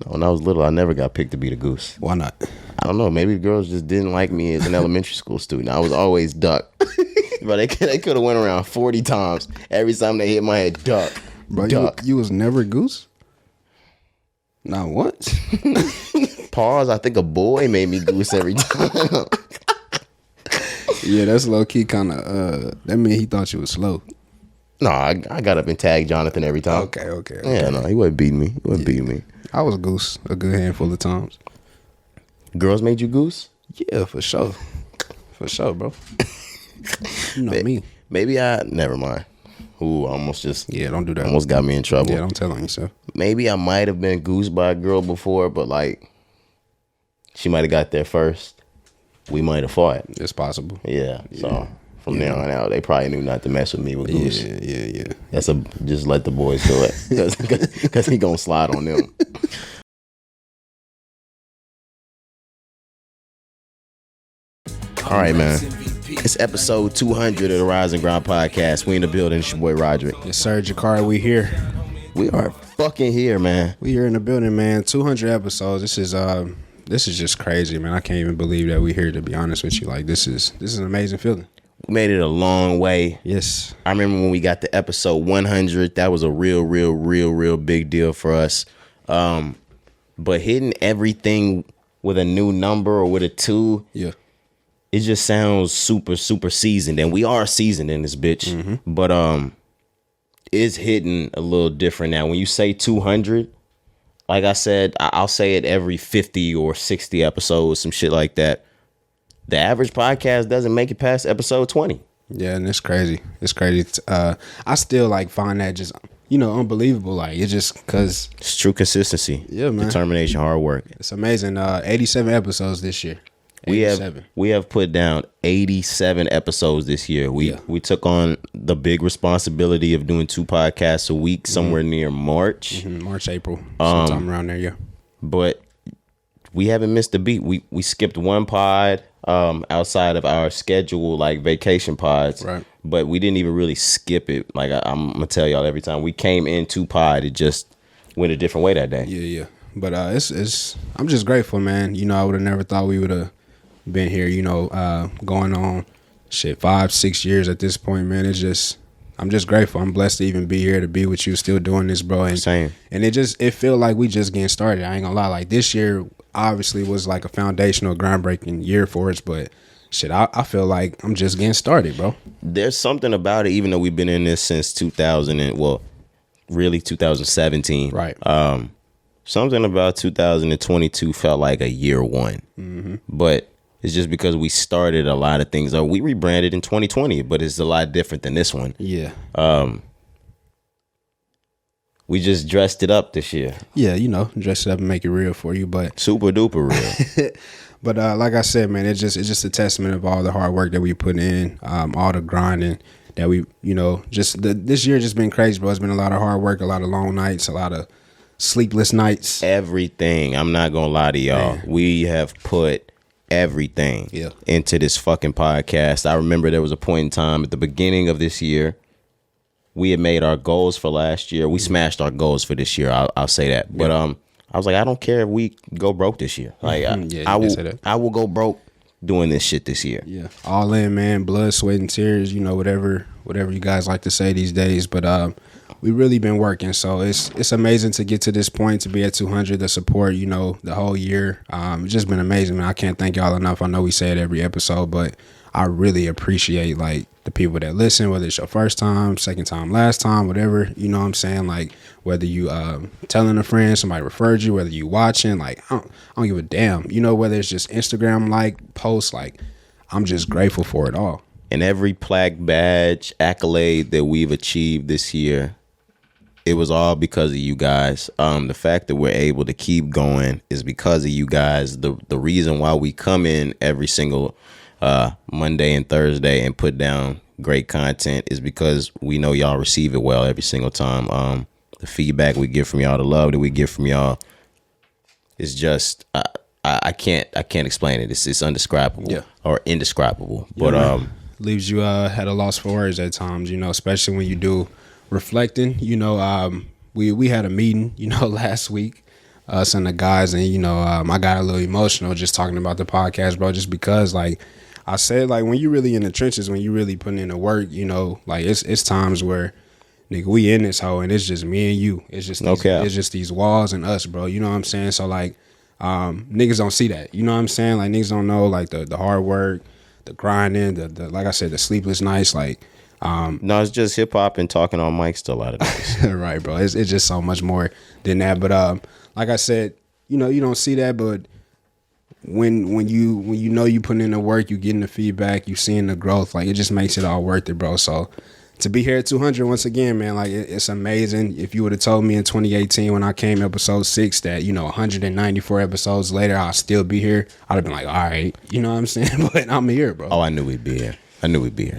When I was little, I never got picked to be the goose. Why not? I don't know. Maybe girls just didn't like me as an elementary school student. I was always duck. But they could have went around 40 times. Every time they hit my head, duck. Bro, duck. You was never goose? Not once. Pause. I think a boy made me goose every time. Yeah, that's low key kind of. That mean he thought you was slow. No, I got up and tagged Jonathan every time. Okay. Yeah, no, he wasn't beating me. Beating me. I was goose a good handful of times. Girls made you goose? Yeah, for sure. For sure, bro. You know me. Maybe never mind. Ooh, almost just. Yeah, don't do that. Almost got me in trouble. Yeah, don't tell on yourself. Maybe I might have been goosed by a girl before, but like, she might have got there first. We might have fought. It's possible. Yeah. So from there on out, they probably knew not to mess with me with goose. Yeah. Just let the boys do it, because he gonna slide on them. All right, man. It's episode 200 of the Rise and Grind podcast. We in the building. It's your boy Roderick. Yes, sir, Jacquees. We here. We are fucking here, man. We here in the building, man. 200 episodes. This is just crazy, man. I can't even believe that we here. To be honest with you, like this is an amazing feeling. We made it a long way. Yes. I remember when we got to episode 100. That was a real big deal for us. But hitting everything with a new number or with a 2. Yeah. It just sounds super seasoned, and we are seasoned in this bitch. Mm-hmm. But it's hitting a little different now. When you say 200, like I said, I'll say it every 50 or 60 episodes, some shit like that. The average podcast doesn't make it past episode 20. Yeah, and it's crazy. It's crazy. I still like find that just unbelievable. Like it's just because it's true consistency. Yeah, man. Determination, hard work. It's amazing. 87 episodes this year. We have put down 87 episodes this year. We took on the big responsibility of doing 2 podcasts a week somewhere near March. Mm-hmm. March, April, sometime around there, yeah. But we haven't missed a beat. We skipped 1 pod outside of our schedule, like vacation pods. Right. But we didn't even really skip it. Like I'm gonna tell y'all every time we came into pod, it just went a different way that day. Yeah. But it's I'm just grateful, man. I would have never thought we would have been here, going on 5-6 years at this point, man. I'm just grateful. I'm blessed to even be here, to be with you, still doing this, bro. And same. And it feel like we just getting started. I ain't gonna lie. Like this year obviously was like a foundational, groundbreaking year for us, but shit, I feel like I'm just getting started, bro. There's something about it, even though we've been in this since 2017. Right. Something about 2022 felt like a year 1. Mm-hmm. But it's just because we started a lot of things. We rebranded in 2020, but it's a lot different than this one. Yeah. We just dressed it up this year. Yeah, dress it up and make it real for you, but super duper real. But like I said, man, it's just a testament of all the hard work that we put in, all the grinding that we, this year just been crazy, bro. It's been a lot of hard work, a lot of long nights, a lot of sleepless nights. Everything. I'm not gonna lie to y'all. Man. We have put everything into this fucking podcast. I remember there was a point in time at the beginning of this year, we had made our goals for last year. We smashed our goals for this year. I'll say that. But I was like, I don't care if we go broke this year. Like I will go broke doing this shit this year. Yeah, all in, man. Blood, sweat, and tears. Whatever you guys like to say these days. But we really been working, so it's amazing to get to this point, to be at 200. The support, the whole year, it's just been amazing, man. I can't thank y'all enough. I know we say it every episode, but I really appreciate like the people that listen, whether it's your first time, second time, last time, whatever. You know what I'm saying? Like whether you telling a friend, somebody referred you, whether you watching, like I don't give a damn. Whether it's just Instagram like posts, like I'm just grateful for it all. And every plaque, badge, accolade that we've achieved this year, it was all because of you guys. The fact that we're able to keep going is because of you guys. The reason why we come in every single Monday and Thursday and put down great content is because we know y'all receive it well every single time. The feedback we get from y'all, the love that we get from y'all, is just I can't explain it. It's undescribable or indescribable. But leaves you at a loss for words at times. Especially when you do reflecting. We had a meeting last week. us and the guys, and I got a little emotional just talking about the podcast, bro, just because like I said, like when you really in the trenches, when you really putting in the work, like it's times where nigga, we in this hole and it's just me and you. It's just it's just these walls and us, bro. You know what I'm saying? So like niggas don't see that. You know what I'm saying? Like niggas don't know like the hard work, the grinding, the like I said, the sleepless nights, like no, it's just hip hop and talking on mics to a lot of days. Right, bro. It's just so much more than that. But like I said, you don't see that, but when you know you putting in the work, you getting the feedback, you seeing the growth, like it just makes it all worth it, bro. So to be here at 200 once again, man, like it's amazing. If you would have told me in 2018 when I came episode 6 that 194 episodes later I'll still be here, I'd have been like, all right, you know what I'm saying? But I'm here, bro. Oh, I knew we'd be here.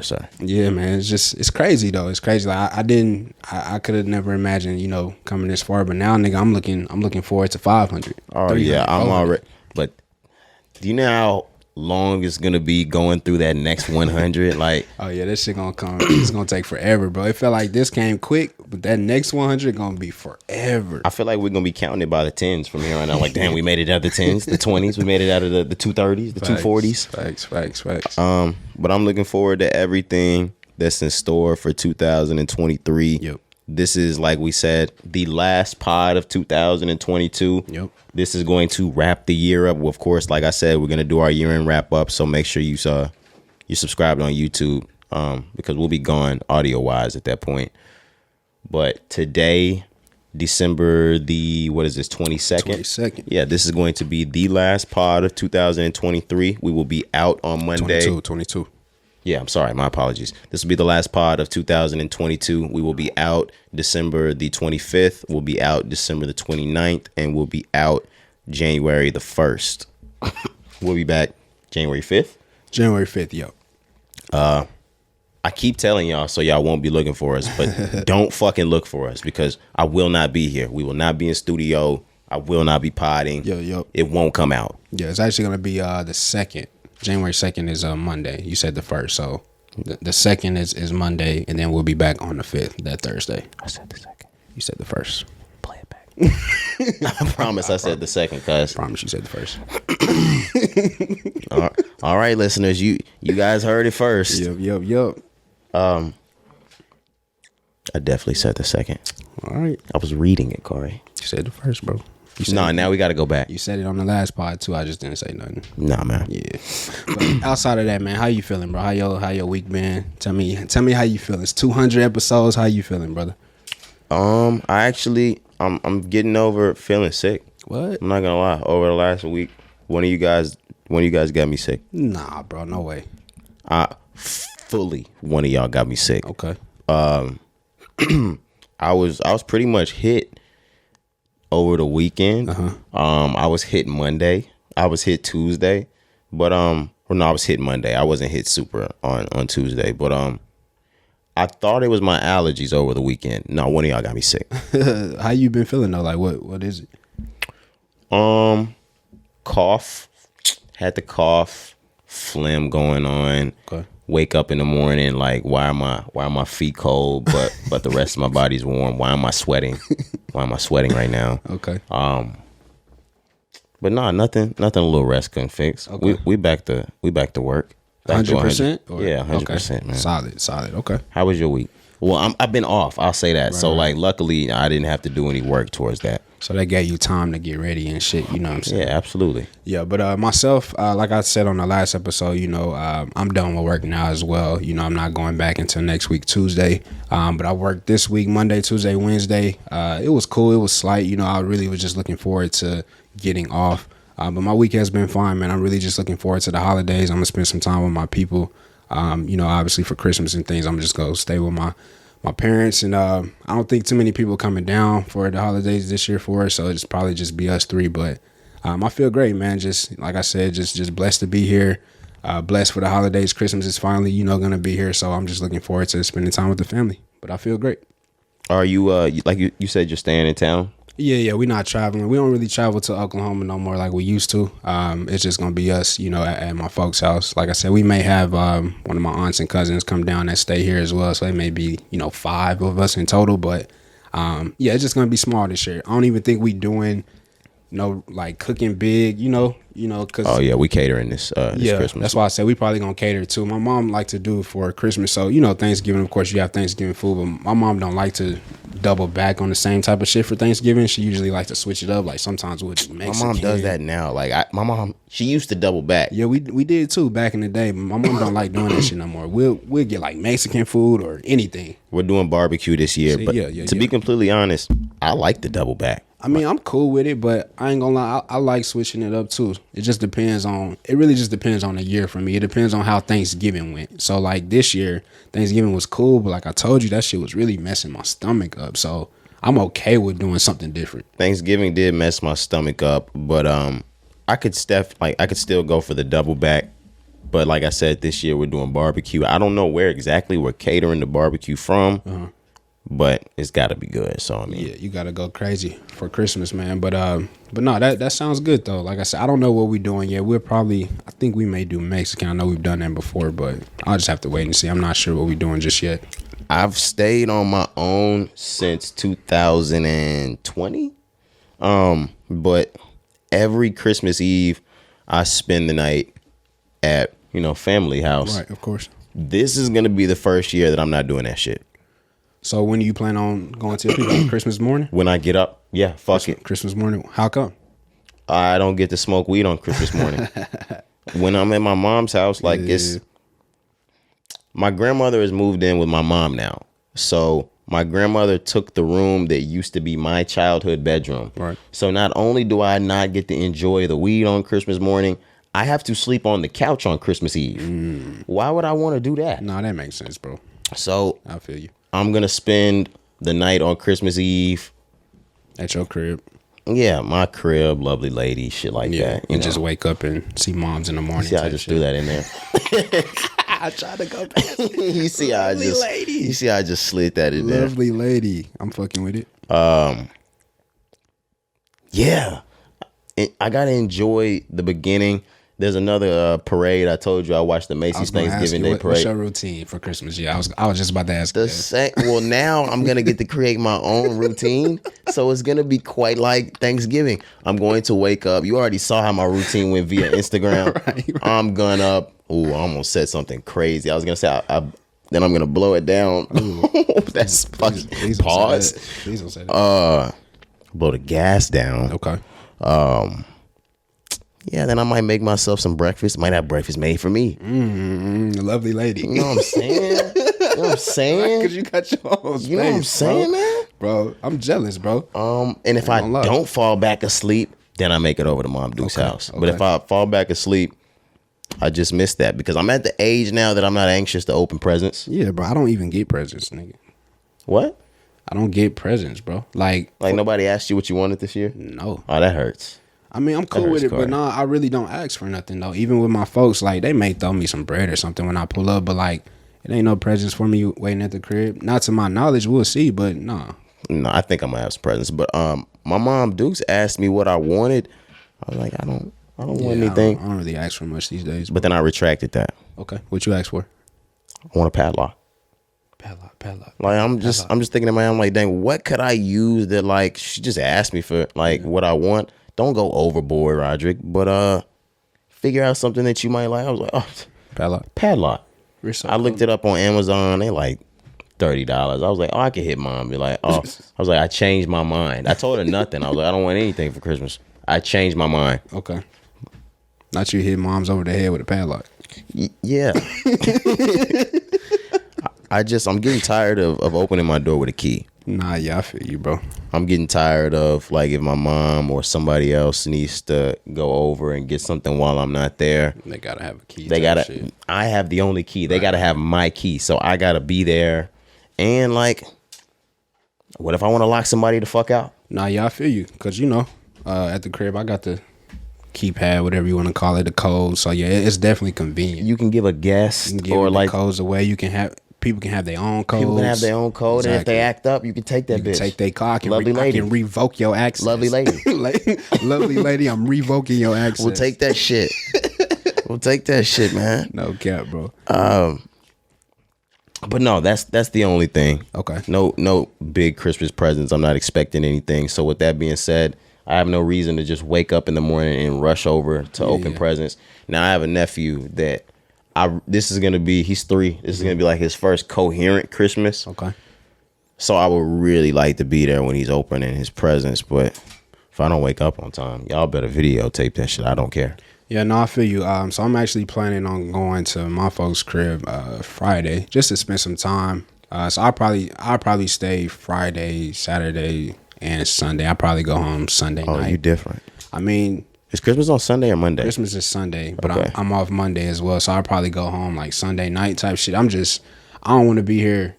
Sir. Yeah, man. It's crazy though. It's crazy. Like I could have never imagined, coming this far. But now, nigga, I'm looking forward to 500. Oh yeah, I'm already. But do you know how long it's gonna be going through that next 100? Like, oh yeah, this shit gonna come. It's gonna take forever, bro. It felt like this came quick, but that next 100 gonna be forever. I feel like we're gonna be counting it by the 10s from here on out. Like, damn, we made it out of the 10s, the 20s, we made it out of the 230s, the 240s. Facts. But I'm looking forward to everything that's in store for 2023. Yep. This is, like we said, the last pod of 2022. Yep. This is going to wrap the year up. Of course, like I said, we're going to do our year-end wrap-up, so make sure you subscribed on YouTube because we'll be gone audio-wise at that point. But today, December the, 22nd? 22nd. Yeah, this is going to be the last pod of 2023. We will be out on Monday. 22. Yeah, I'm sorry. My apologies. This will be the last pod of 2022. We will be out December the 25th. We'll be out December the 29th. And we'll be out January the 1st. We'll be back January 5th. January 5th, yo. I keep telling y'all so y'all won't be looking for us. But don't fucking look for us because I will not be here. We will not be in studio. I will not be podding. Yo. It won't come out. Yeah, it's actually going to be the 2nd. January 2nd is Monday. You said the 1st, so the 2nd is Monday, and then we'll be back on the 5th, that Thursday. I said the 2nd. You said the 1st. Play it back. I promise I said the 2nd, cuz. I promise you said the 1st. All right, listeners, you guys heard it first. Yup. I definitely said the 2nd. All right. I was reading it, Corey. You said the 1st, bro. Now we got to go back. You said it on the last pod too. I just didn't say nothing. Nah, man. Yeah. But outside of that, man, how you feeling, bro? How your week been? Tell me how you feeling. It's 200 episodes. How you feeling, brother? I'm getting over feeling sick. What? I'm not gonna lie. Over the last week, one of you guys got me sick. Nah, bro, no way. Fully, one of y'all got me sick. Okay. I was pretty much hit over the weekend. I was hit Monday. I was hit Tuesday, but I was hit Monday. I wasn't hit super on Tuesday, but I thought it was my allergies over the weekend. No, one of y'all got me sick. How you been feeling though? Like what is it? Cough. Had the cough, phlegm going on. Okay. Wake up in the morning like why are my feet cold but the rest of my body's warm? Why am I sweating? Why am I sweating right now? Okay. But no, nothing a little rest couldn't fix. Okay. We back to work. 100%? Yeah, 100%, man. Solid. Okay. How was your week? Well, I've been off. I'll say that. Right, so like luckily I didn't have to do any work towards that. So that gave you time to get ready and shit, you know what I'm saying? Yeah, absolutely. Yeah, but myself, like I said on the last episode, I'm done with work now as well. I'm not going back until next week, Tuesday. But I worked this week, Monday, Tuesday, Wednesday. It was cool. It was slight. I really was just looking forward to getting off. But my week has been fine, man. I'm really just looking forward to the holidays. I'm going to spend some time with my people. Obviously for Christmas and things, I'm just going to stay with my parents, and I don't think too many people coming down for the holidays this year for us, so it's probably just be us three. But I feel great, man. Just like I said, just blessed to be here. Blessed for the holidays. Christmas is finally, gonna be here, so I'm just looking forward to spending time with the family. But I feel great. Are you like you said you're staying in town? Yeah, we're not traveling. We don't really travel to Oklahoma no more like we used to. It's just going to be us, at my folks' house. Like I said, we may have one of my aunts and cousins come down that stay here as well. So it may be, 5 of us in total. But, it's just going to be small this year. I don't even think we doing no like cooking big, cause Oh yeah, we catering this Christmas. that's why I said we probably gonna cater too. My mom like to do it for Christmas, so Thanksgiving, of course, you have Thanksgiving food, but my mom don't like to double back on the same type of shit for Thanksgiving. She usually likes to switch it up. Like sometimes with Mexican. My mom does that now. Like my mom, she used to double back. Yeah, we did too back in the day. But my mom don't like doing that shit no more. We'll get like Mexican food or anything. We're doing barbecue this year, but to be completely honest, I like the double back. I mean, I'm cool with it, but I ain't gonna lie, I like switching it up too. It really just depends on the year for me. It depends on how Thanksgiving went. So like this year, Thanksgiving was cool, but like I told you, that shit was really messing my stomach up. So I'm okay with doing something different. Thanksgiving did mess my stomach up, but I could still go for the double back. But like I said, this year we're doing barbecue. I don't know where exactly we're catering the barbecue from. But it's got to be good. So I mean, yeah, you got to go crazy for Christmas, man. But no, that sounds good though. Like I said, I don't know what we're doing yet. I think we may do Mexican. I know we've done that before, but I'll just have to wait and see. I'm not sure what we're doing just yet. I've stayed on my own since 2020. But every Christmas Eve, I spend the night at family house. Right, of course. This is gonna be the first year that I'm not doing that shit. So when do you plan on going to your people? Christmas morning? When I get up, yeah, fuck it. Christmas morning. How come? I don't get to smoke weed on Christmas morning. When I'm at my mom's house, like my grandmother has moved in with my mom now. So my grandmother took the room that used to be my childhood bedroom. Right. So not only do I not get to enjoy the weed on Christmas morning, I have to sleep on the couch on Christmas Eve. Why would I want to do that? No, that makes sense, bro. So I feel you. I'm going to spend the night on Christmas Eve. At your crib. Yeah, my crib, lovely lady, shit like that. You just wake up and see moms in the morning. See, I just threw that in there. I tried to go past it. You see how I just slid that in there. Lovely lady. I'm fucking with it. Yeah. I got to enjoy the beginning. There's another parade. I told you I watched the Macy's Thanksgiving Day parade. What's your routine for Christmas? Yeah, I was just about to ask. Well, now I'm gonna get to create my own routine, so it's gonna be quite like Thanksgiving. I'm going to wake up. You already saw how my routine went via Instagram. Right. I'm gonna. I almost said something crazy. I was gonna say then I'm gonna blow it down. That's fucking pause. Please don't say that. Blow the gas down. Okay. Yeah, then I might make myself some breakfast. Might have breakfast made for me. Lovely lady. You know what I'm saying? Because you got your own space, you know what I'm saying, man? Bro, I'm jealous, bro. And if I don't fall back asleep, then I make it over to Mom Duke's house. But if I fall back asleep, I just miss that because I'm at the age now that I'm not anxious to open presents. Yeah, bro. I don't even get presents, nigga. What? I don't get presents, bro. Like nobody asked you what you wanted this year? No. Oh, that hurts. I mean, I'm cool with it, but no, I really don't ask for nothing, though. Even with my folks, like, they may throw me some bread or something when I pull up, but, like, it ain't no presents for me waiting at the crib. Not to my knowledge, we'll see, but no. No, I think I'm going to have some presents. But my mom, Dukes, asked me what I wanted. I was like, I don't want anything. I don't really ask for much these days. But then I retracted that. Okay. What you asked for? I want a padlock. Padlock. Like, I'm just thinking in my head, I'm like, dang, what could I use that, like, she just asked me for, like, what I want? Don't go overboard, Roderick, but figure out something that you might like. I was like, padlock. I looked it up on Amazon. They like $30. I was like, I could hit mom. Be like, I was like, I changed my mind. I told her nothing. I was like, I don't want anything for Christmas. I changed my mind. Okay. Not you hit moms over the head with a padlock. Yeah. I'm getting tired of opening my door with a key. Nah, yeah, I feel you, bro. I'm getting tired of, like, if my mom or somebody else needs to go over and get something while I'm not there. They gotta have a key. I have the only key. They gotta have my key. So I gotta be there. And, like, what if I want to lock somebody the fuck out? Nah, yeah, I feel you. Because, at the crib, I got the keypad, whatever you want to call it, the code. So, yeah, it's definitely convenient. You can give a guest or, like, codes away. People can have their own codes. People can have their own code, exactly. And if they act up, you can take that bitch. Take their car. I can revoke your access. Lovely lady. Lovely lady, I'm revoking your access. We'll take that shit. We'll take that shit, man. No cap, bro. But no, that's the only thing. Okay. No big Christmas presents. I'm not expecting anything. So with that being said, I have no reason to just wake up in the morning and rush over to open presents. Now I have a nephew that this is gonna be, he's 3. This is gonna be like his first coherent Christmas. Okay. So I would really like to be there when he's opening his presents, but if I don't wake up on time, y'all better videotape that shit. I don't care. Yeah, no, I feel you. So I'm actually planning on going to my folks' crib Friday just to spend some time. So I'll probably stay Friday, Saturday, and Sunday. I'll probably go home Sunday night. Oh, you different. I mean, is Christmas on Sunday or Monday? Christmas is Sunday, but Okay. I'm off Monday as well. So I'll probably go home like Sunday night type shit. I don't want to be here,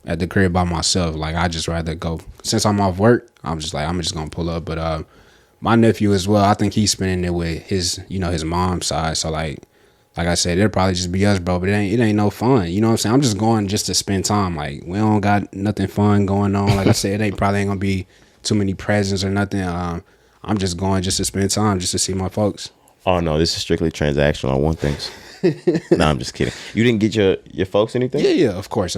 at the crib by myself. Like, I just rather go. Since I'm off work, I'm just gonna pull up. But my nephew as well, I think he's spending it with his mom's side. So like I said, it'll probably just be us, bro. But it ain't no fun. You know what I'm saying? I'm just going just to spend time. Like, we don't got nothing fun going on. Like I said, it probably ain't gonna be too many presents or nothing. I'm just going just to spend time, just to see my folks. Oh no, this is strictly transactional. I want things. No, I'm just kidding. You didn't get your folks anything? Yeah, of course.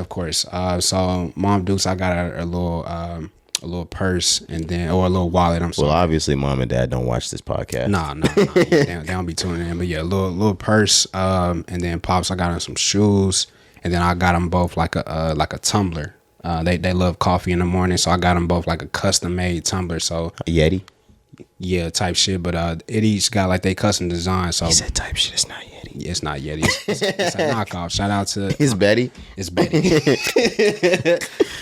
So Mom Dukes, I got a little purse or a little wallet. I'm sorry. Well, obviously, Mom and Dad don't watch this podcast. Nah. They don't be tuning in. But yeah, little purse. And then Pops, I got him some shoes. And then I got them both like a tumbler. They love coffee in the morning, so I got them both like a custom made tumbler. So A Yeti? yeah, type shit. But it each got like they custom design. So He said type shit. It's not Yeti. yeah, it's not Yeti. It's a knockoff. Shout out to It's Betty. It's Betty.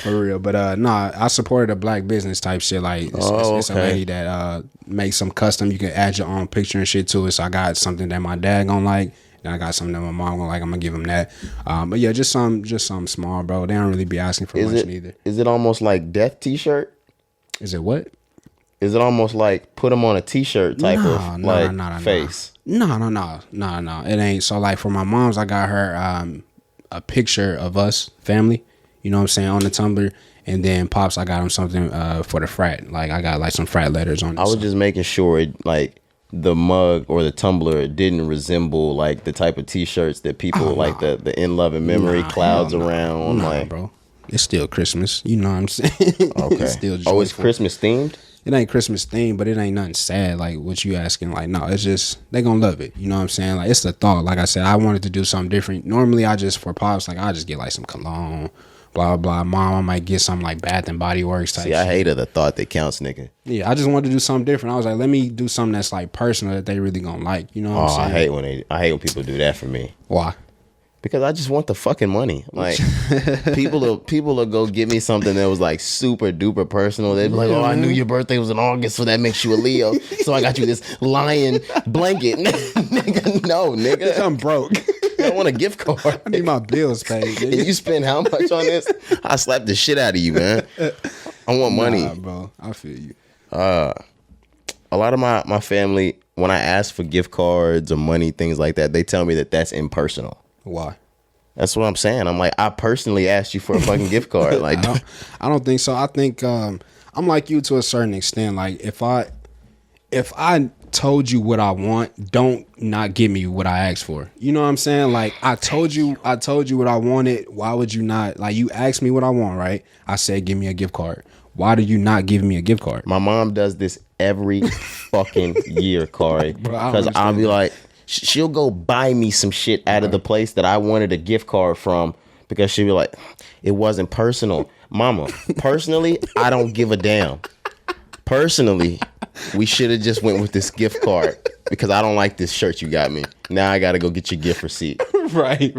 For real. But I supported a black business type shit. Like it's a lady that makes some custom. You can add your own picture and shit to it. So I got something that my dad gonna like. And I got something that my mom gonna like. I'm gonna give him that. But yeah, just something small, bro. They don't really be asking for much neither. Is it almost like Death T-shirt? Is it what? Is it almost like put them on a T-shirt type of face? No. It ain't. So like for my mom's, I got her a picture of us family. You know what I'm saying, on the tumbler. And then Pops, I got him something for the frat. Like I got like some frat letters on it. I was just making sure the mug or the tumbler didn't resemble like the type of T-shirts that people the in love and memory clouds around. Bro, it's still Christmas. You know what I'm saying? Okay. It's still joyful. It's Christmas themed. It ain't Christmas themed, but it ain't nothing sad like what you asking. Like, no, it's just they gonna love it. You know what I'm saying? Like, it's the thought. Like I said, I wanted to do something different. Normally, for Pops, like I just get like some cologne, blah blah. Mom, I might get something like Bath and Body Works type. See, I hated the thought that counts, nigga. Yeah, I just wanted to do something different. I was like, let me do something that's like personal that they really gonna like. You know what I'm saying? I hate when people do that for me. Why? Because I just want the fucking money. Like people will go get me something that was like super duper personal. They'd be like, "Oh, I knew your birthday was in August, so that makes you a Leo. So I got you this lion blanket." Nigga, no, nigga, I'm broke. I want a gift card. I need my bills paid. And you spend how much on this? I slap the shit out of you, man. I want money. Nah, bro. I feel you. A lot of my family, when I ask for gift cards or money, things like that, they tell me that that's impersonal. Why? That's what I'm saying. I'm like, I personally asked you for a fucking gift card. Like, I don't think so. I think I'm like you to a certain extent. Like, if I told you what I want, don't not give me what I asked for. You know what I'm saying? Like, I told you what I wanted. Why would you not? Like, you asked me what I want, right? I said, give me a gift card. Why do you not give me a gift card? My mom does this every fucking year, Cari. Because I'll be like, she'll go buy me some shit out of the place that I wanted a gift card from, because she'll be like, it wasn't personal. Mama, personally, I don't give a damn. Personally, we should have just went with this gift card because I don't like this shirt you got me. Now I got to go get your gift receipt. Right.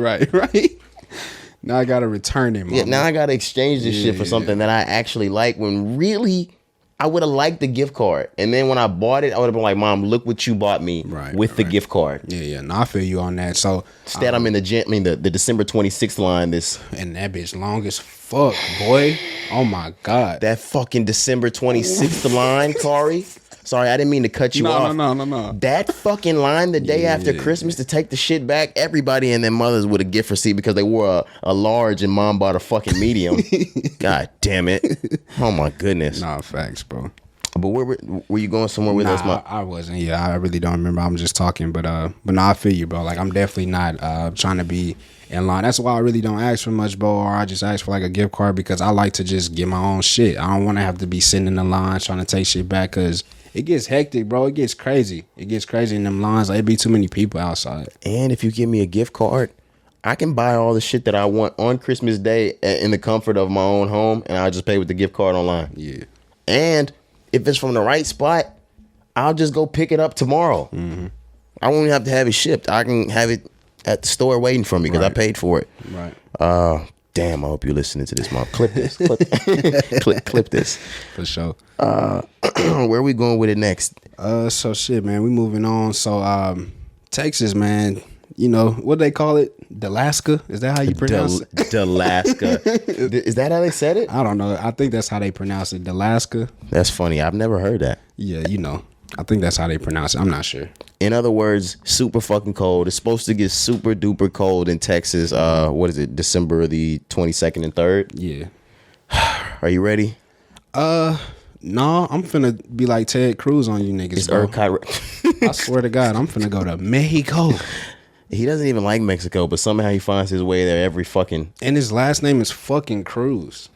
Now I got to return it, Mama. Yeah, now I got to exchange this shit for something that I actually like, when really I would have liked the gift card. And then when I bought it, I would have been like, Mom, look what you bought me with the gift card. Yeah. No, I feel you on that. So instead, I'm in the December 26th line. And that bitch long as fuck, boy. Oh my God. That fucking December 26th line, Cari. Sorry, I didn't mean to cut you off. No. That fucking line the day after Christmas to take the shit back, everybody and their mothers with a gift receipt because they wore a large and mom bought a fucking medium. God damn it. Oh my goodness. Nah, facts, bro. But were you going somewhere with us? I wasn't. Yeah, I really don't remember. I'm just talking, but no, I feel you, bro. Like, I'm definitely not trying to be in line. That's why I really don't ask for much, bro, or I just ask for like a gift card, because I like to just get my own shit. I don't want to have to be sitting in the line trying to take shit back, because it gets hectic, bro. It gets crazy. It gets crazy in them lines. Like, it be too many people outside. And if you give me a gift card, I can buy all the shit that I want on Christmas Day in the comfort of my own home, and I'll just pay with the gift card online. Yeah. And if it's from the right spot, I'll just go pick it up tomorrow. Mm-hmm. I won't even have to have it shipped. I can have it at the store waiting for me because I paid for it. Right. Damn, I hope you're listening to this, Marc. Clip this. Clip this. For sure. Where are we going with it next? So shit, man. We moving on. So Texas, man. You know what they call it? Dalaska? Is that how you pronounce it? Dalaska. Is that how they said it? I don't know. I think that's how they pronounce it. Dalaska. That's funny. I've never heard that. Yeah, you know. I think that's how they pronounce it. I'm not sure. In other words, super fucking cold. It's supposed to get super duper cold in Texas. What is it? December the 22nd and 3rd? Yeah. Are you ready? No, I'm finna be like Ted Cruz on you niggas, It's bro. I swear to God, I'm finna go to Mexico. He doesn't even like Mexico, but somehow he finds his way there every fucking. And his last name is fucking Cruz.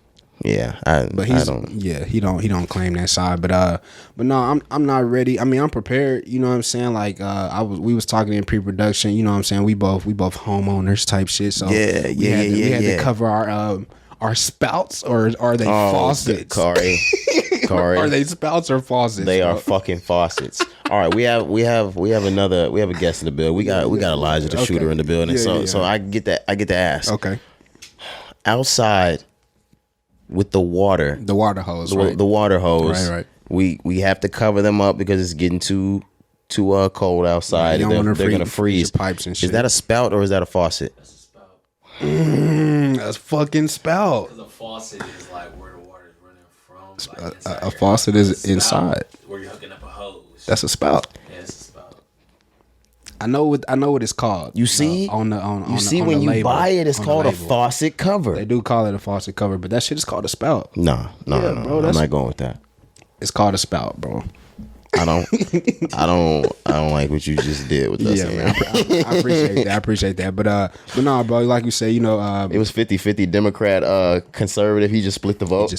Yeah, but I don't. Yeah, he don't claim that side. But no, I'm not ready. I mean, I'm prepared. You know what I'm saying? Like we was talking in pre-production. You know what I'm saying? We both homeowners type shit. So we had to cover our spouts, or are they faucets? Cari. Are they spouts or faucets? They are fucking faucets. All right, we have a guest in the building. We got Elijah the shooter in the building. So I get to ask. Okay. Outside with the water hose, the water hose. Right. We have to cover them up because it's getting too cold outside. Yeah, they're gonna freeze. Pipes and shit. Is that a spout or is that a faucet? That's a spout. That's fucking spout. Because a faucet is like where the water is running from. Like A faucet is inside. Where you're hooking up a hose. That's a spout. Yeah, it's a spout. I know what it's called. You see, when you label, buy it, it's called a label. faucet cover. They do call it a faucet cover, but that shit is called a spout. No, bro, I'm not going with that. It's called a spout, bro. I don't like what you just did with us. Yeah, man. I appreciate that. But no, bro, like you say, you know, it was 50-50 Democrat, conservative. He just split the vote.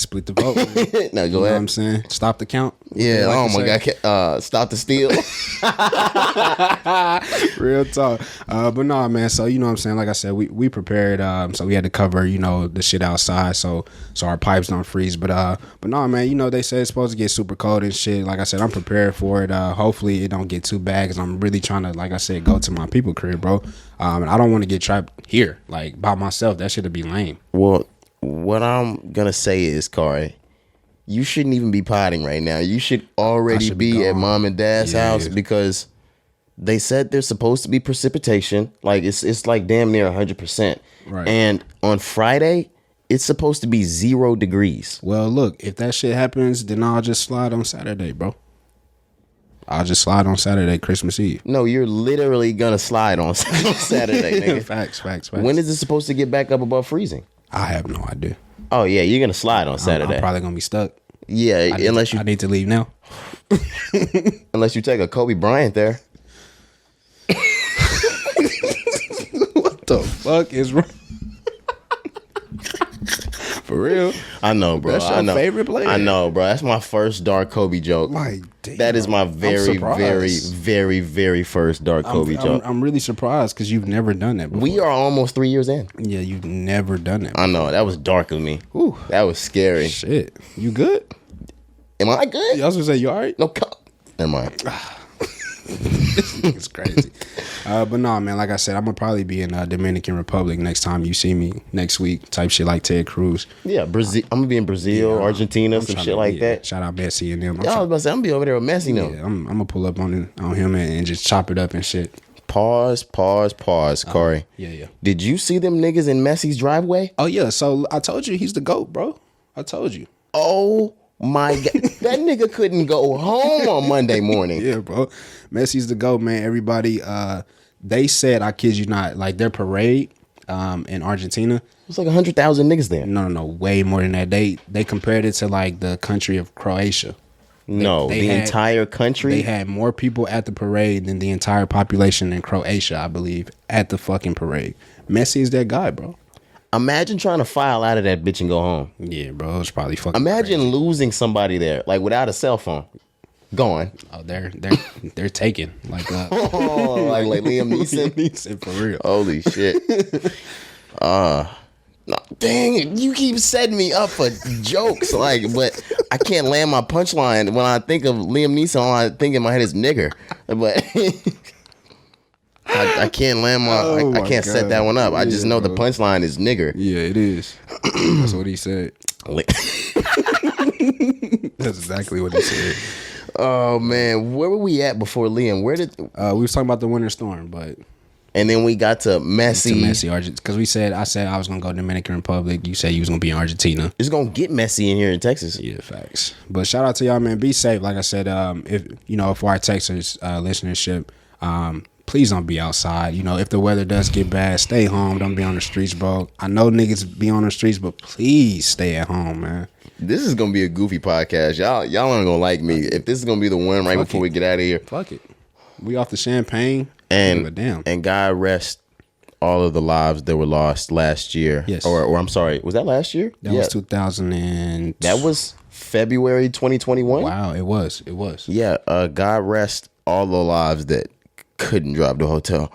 Man. Now go ahead. You know what I'm saying? Stop the count. Yeah. Like oh my God. Stop the steal. Real talk. But no, man. So you know what I'm saying? Like I said, we prepared. So we had to cover, you know, the shit outside, so our pipes don't freeze. But no, man. You know they say it's supposed to get super cold and shit. Like I said, I'm prepared for it. Hopefully it don't get too bad because I'm really trying to, like I said, go to my people crib, bro. And I don't want to get trapped here like by myself. That shit'd be lame. Well, what I'm gonna say is, Cari, you shouldn't even be potting right now. You should already be at mom and dad's house because they said there's supposed to be precipitation. Like it's like damn near 100%. Right. And on Friday, it's supposed to be 0 degrees. Well, look, if that shit happens, then I'll just slide on Saturday, bro. I'll just slide on Saturday, Christmas Eve. No, you're literally gonna slide on Saturday, nigga. Facts. When is it supposed to get back up above freezing? I have no idea. Oh yeah, you're gonna slide on Saturday. I'm probably gonna be stuck. Yeah, I need to leave now. Unless you take a Kobe Bryant there. What the fuck is wrong? For real? I know, bro. That's your favorite player? I know, bro. That's my first dark Kobe joke. My damn. That is my very, very, very, very first dark Kobe joke. I'm really surprised because you've never done that before. We are almost 3 years in. Yeah, you've never done that before. I know. That was dark of me. Ooh. That was scary. Shit. You good? Am I good? I was gonna say, you all right? No, never mind. It's crazy. But no, man, like I said, I'm gonna probably be in Dominican Republic next time you see me next week, type shit like Ted Cruz. Yeah, Brazil. I'm gonna be in Brazil, Argentina, some shit like that. Shout out Bassy and them. I was about to say, I'm gonna be over there with Messi now. Yeah, I'm gonna pull up on him and just chop it up and shit. Pause, Cari. Yeah. Did you see them niggas in Messi's driveway? Oh yeah, so I told you he's the GOAT, bro. I told you. Oh my God. That nigga couldn't go home on Monday morning. Yeah, bro. Messi's the GOAT, man. Everybody, they said, I kid you not, like their parade in Argentina. It's like 100,000 niggas there. No, way more than that. They compared it to like the country of Croatia. The entire country? They had more people at the parade than the entire population in Croatia, I believe, at the fucking parade. Messi is that guy, bro. Imagine trying to file out of that bitch and go home. Yeah, bro. It's probably fucking Imagine crazy. losing somebody there, like without a cell phone. Go on. Oh, they're taken like like Liam Neeson. Neeson for real. Holy shit. No, dang it. You keep setting me up for jokes. But I can't land my punchline. When I think of Liam Neeson, all I think in my head is nigger. But I can't land I can't set that one up. I just know the punchline is nigger. Yeah, it is. That's what he said. That's exactly what he said. Oh man, where were we at before Liam? Where did we was talking about the winter storm, but and then we got to messy. Because I said I was gonna go Dominican Republic. You said you was gonna be in Argentina. It's gonna get messy in here in Texas. Yeah, facts. But shout out to y'all, man. Be safe. Like I said, for our Texas listenership, please don't be outside. If the weather does get bad, stay home. Don't be on the streets, bro. I know niggas be on the streets, but please stay at home, man. This is gonna be a goofy podcast. Y'all aren't gonna like me. If this is gonna be the one right before we get out of here. Fuck it. We off the champagne. And God rest all of the lives that were lost last year. Yes. Or I'm sorry, was that last year? That was 2000 That was February 2021? Wow, it was. Yeah, God rest all the lives that couldn't drive to a hotel.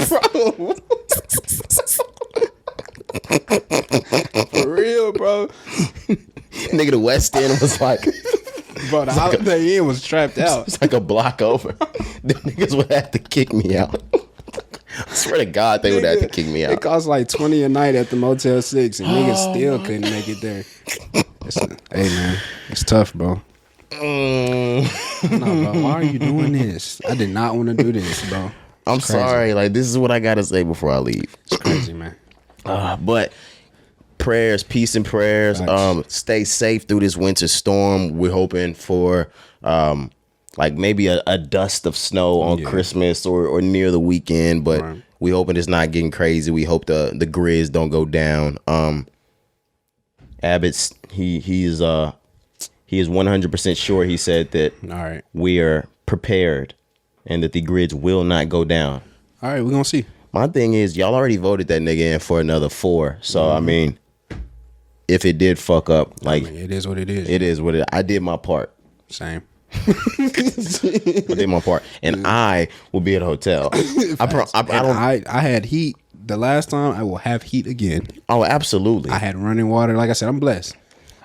Bro. For real, bro. Nigga, the West End was like... Bro, the Holiday Inn was trapped out. It's like a block over. The niggas would have to kick me out. I swear to God, they would have to kick me out. It cost like $20 a night at the Motel 6, and niggas still couldn't make it there. Hey, man, it's tough, bro. No, bro, why are you doing this? I did not want to do this, bro. I'm sorry. Like, this is what I got to say before I leave. It's crazy, man. But... prayers, peace and prayers. Stay safe through this winter storm. We're hoping for maybe a dust of snow on Christmas or near the weekend, but we hoping it's not getting crazy. We hope the grids don't go down. Abbott's he is 100% sure. He said that we are prepared and that the grids will not go down. All right, we're gonna see. My thing is, y'all already voted that nigga in for another 4. So I mean, if it did fuck up, it is what it is. It is what it. I did my part. Same. I did my part, and I will be at a hotel. I had heat the last time. I will have heat again. Oh, absolutely. I had running water. Like I said, I'm blessed.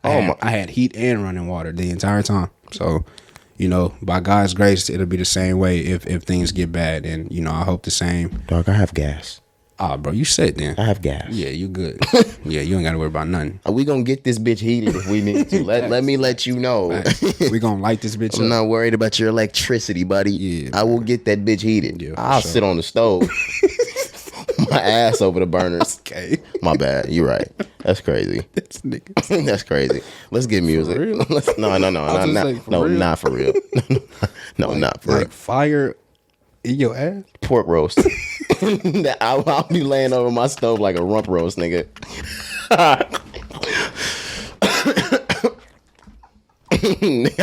I had heat and running water the entire time. So, by God's grace, it'll be the same way if things get bad. And I hope the same. Dog, I have gas. Oh, bro, you said then. I have gas. Yeah, you good. Yeah, you ain't got to worry about nothing. We gonna get this bitch heated if we need to. Let me let you know. We gonna light this bitch up. I'm not worried about your electricity, buddy. Yeah, I will get that bitch heated. Yeah, I'll sit on the stove. My ass over the burners. Okay. My bad. You're right. That's crazy. That's crazy. Let's get music. For real? No, not for real. No, not for real. Like fire in your ass? Pork roast. I'll be laying over my stove like a rump roast, nigga.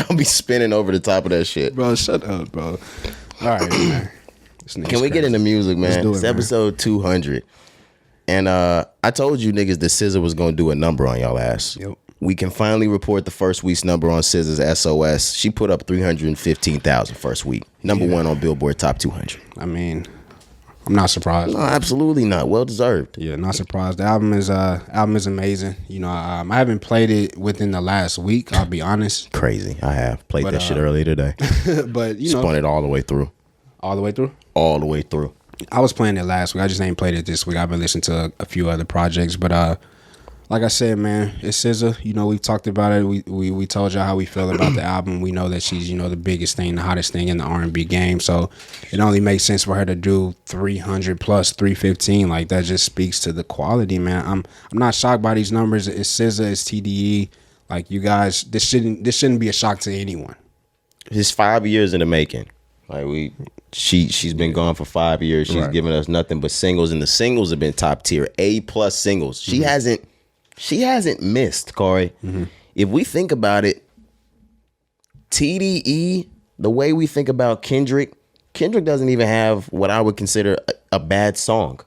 I'll be spinning over the top of that shit. Bro, shut up, bro. All right, man. Can we get into music, man? Let's do it, it's episode 200. And I told you niggas that SZA was going to do a number on y'all ass. Yep. We can finally report the first week's number on SZA's SOS. She put up 315,000 first week. Number 1 on Billboard Top 200. I mean, I'm not surprised. No, absolutely not. Well deserved. Yeah, not surprised. The album is amazing. I haven't played it within the last week. I'll be honest. Crazy. I have played that shit earlier today. But spun it all the way through. All the way through. All the way through. I was playing it last week. I just ain't played it this week. I've been listening to a few other projects, but like I said, man, it's SZA. We've talked about it. We told y'all how we feel about the album. We know that she's, the biggest thing, the hottest thing in the R&B game. So it only makes sense for her to do 300 plus 315. Like, that just speaks to the quality, man. I'm not shocked by these numbers. It's SZA, it's TDE. Like, you guys, this shouldn't be a shock to anyone. It's 5 years in the making. Like she's been gone for 5 years. She's given us nothing but singles, and the singles have been top tier, A+ singles. She hasn't missed, Corey. Mm-hmm. If we think about it, TDE, the way we think about Kendrick doesn't even have what I would consider a bad song.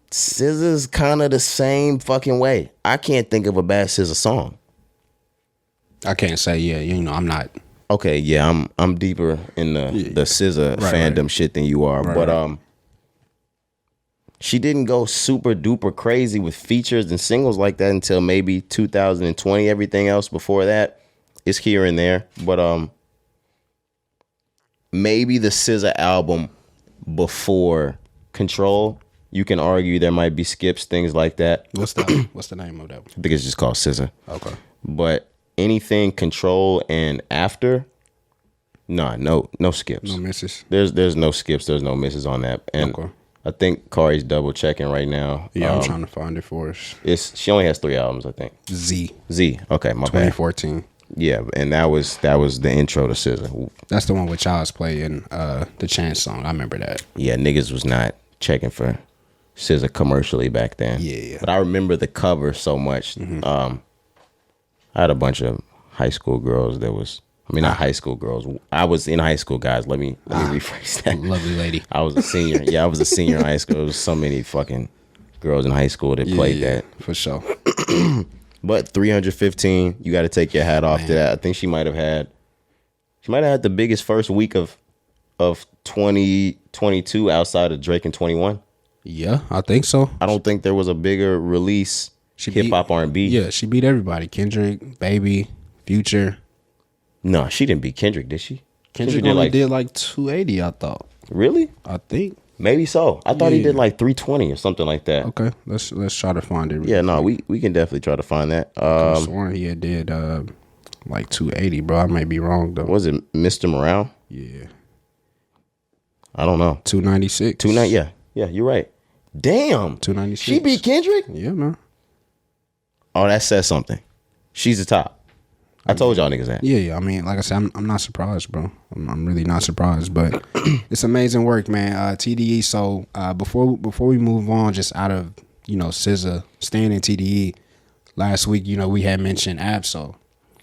SZA's kind of the same fucking way. I can't think of a bad SZA song. I can't say, I'm not. Okay, yeah, I'm deeper in the SZA fandom shit than you are, but she didn't go super duper crazy with features and singles like that until maybe 2020. Everything else before that is here and there, but maybe the SZA album before Control, you can argue there might be skips, things like that. What's the name of that one? I think it's just called SZA. Okay. But anything Control and after, no skips. No misses. There's no skips. There's no misses on that. And Okay. I think Cari's double checking right now. Yeah, I'm trying to find it for us. She only has 3 albums, I think. Z. Okay, my bad. 2014. Yeah, and that was the intro to SZA. That's the one with Child's Play and the Chance song. I remember that. Yeah, niggas was not checking for SZA commercially back then. Yeah. But I remember the cover so much. I had a bunch of high school girls that was, not high school girls. I was in high school, guys. Let me rephrase that. Lovely lady. I was a senior. Yeah, I was a senior in high school. There was so many fucking girls in high school that played that. For sure. But 315, you got to take your hat off to that. I think she might have had the biggest first week of 2022 outside of Drake and 21. Yeah, I think so. I don't think there was a bigger release hip hop R&B. Yeah, she beat everybody. Kendrick, Baby, Future. No, she didn't beat Kendrick, did she? Kendrick only did like 280, I thought. Really? I think. Maybe so. I thought he did like 320 or something like that. Okay, let's try to find it. Yeah, no, we can definitely try to find that. I sworn he had did like 280, bro. I may be wrong though. Was it Mr. Morale? Yeah. I don't know. 296. 290. Yeah, you're right. Damn. 296. She beat Kendrick? Yeah, man. Oh, that says something. She's the top. I told y'all niggas that. Yeah. I mean, like I said, I'm not surprised, bro. I'm really not surprised, but it's amazing work, man. TDE. So before we move on, just out of SZA staying in TDE, last week we had mentioned Absol.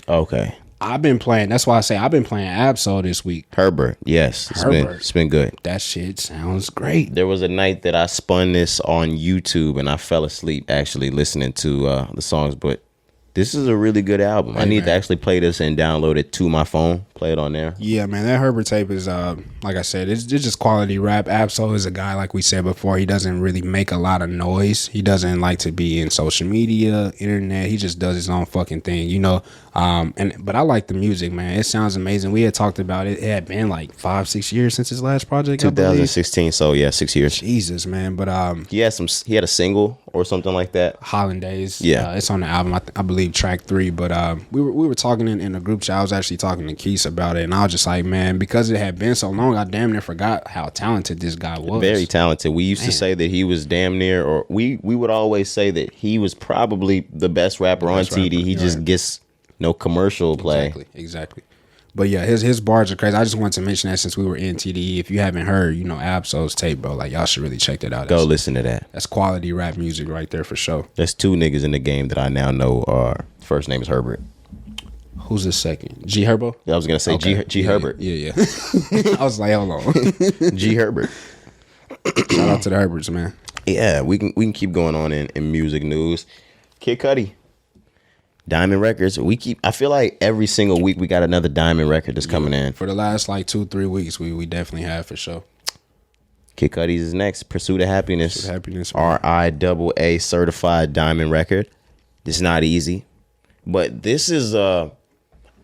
Okay. I've been playing. That's why I say I've been playing Absol this week. Herbert. Yes, it's been good. That shit sounds great. There was a night that I spun this on YouTube and I fell asleep actually listening to the songs, but this is a really good album. I need to actually play this and download it to my phone, play it on there. Yeah, man, that Herbert tape is, like I said, it's just quality rap. Absol is a guy, like we said before, he doesn't really make a lot of noise. He doesn't like to be in social media, internet. He just does his own fucking thing, But I like the music, man. It sounds amazing. We had talked about it. It had been like 5-6 years since his last project. 2016, so yeah, 6 years. Jesus, man. But he had a single or something like that. Hollandaise. Yeah, it's on the album. I believe track 3. But we were talking in a group chat. I was actually talking to Keese about it, and I was just like, man, because it had been so long, I damn near forgot how talented this guy was. Very talented. We used to say that he was damn near, or we would always say that he was probably the best rapper on TD. He just gets no commercial play. Exactly. But yeah, his bars are crazy. I just wanted to mention that since we were in TDE. If you haven't heard, Absol's tape, bro, like y'all should really check that out. Go listen to that. That's quality rap music right there for sure. There's 2 niggas in the game that I now know are first name is Herbert. Who's the second? G Herbo? I was gonna say G Herbert. Yeah. I was like, hold on. G Herbert. Shout out to the Herberts, man. Yeah, we can keep going on in music news. Kid Cudi, Diamond Records. I feel like every single week we got another Diamond record that's coming in. For the last like 2-3 weeks, we definitely have for sure. Kid Cudi's is next. Pursuit of Happiness. RIAA Certified Diamond record. It's not easy, but this is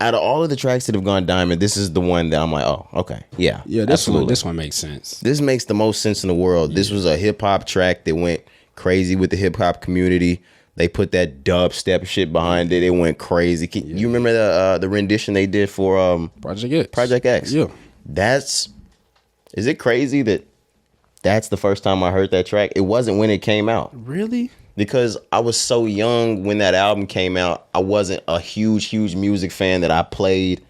out of all of the tracks that have gone diamond, this is the one that I'm like, oh, okay, yeah, this one makes sense. This makes the most sense in the world. Yeah. This was a hip hop track that went crazy with the hip hop community. They put that dubstep shit behind it. It went crazy. You remember the rendition they did for Project X? Project X. Yeah. Is it crazy that that's the first time I heard that track? It wasn't when it came out. Really? Because I was so young when that album came out. I wasn't a huge music fan that I played.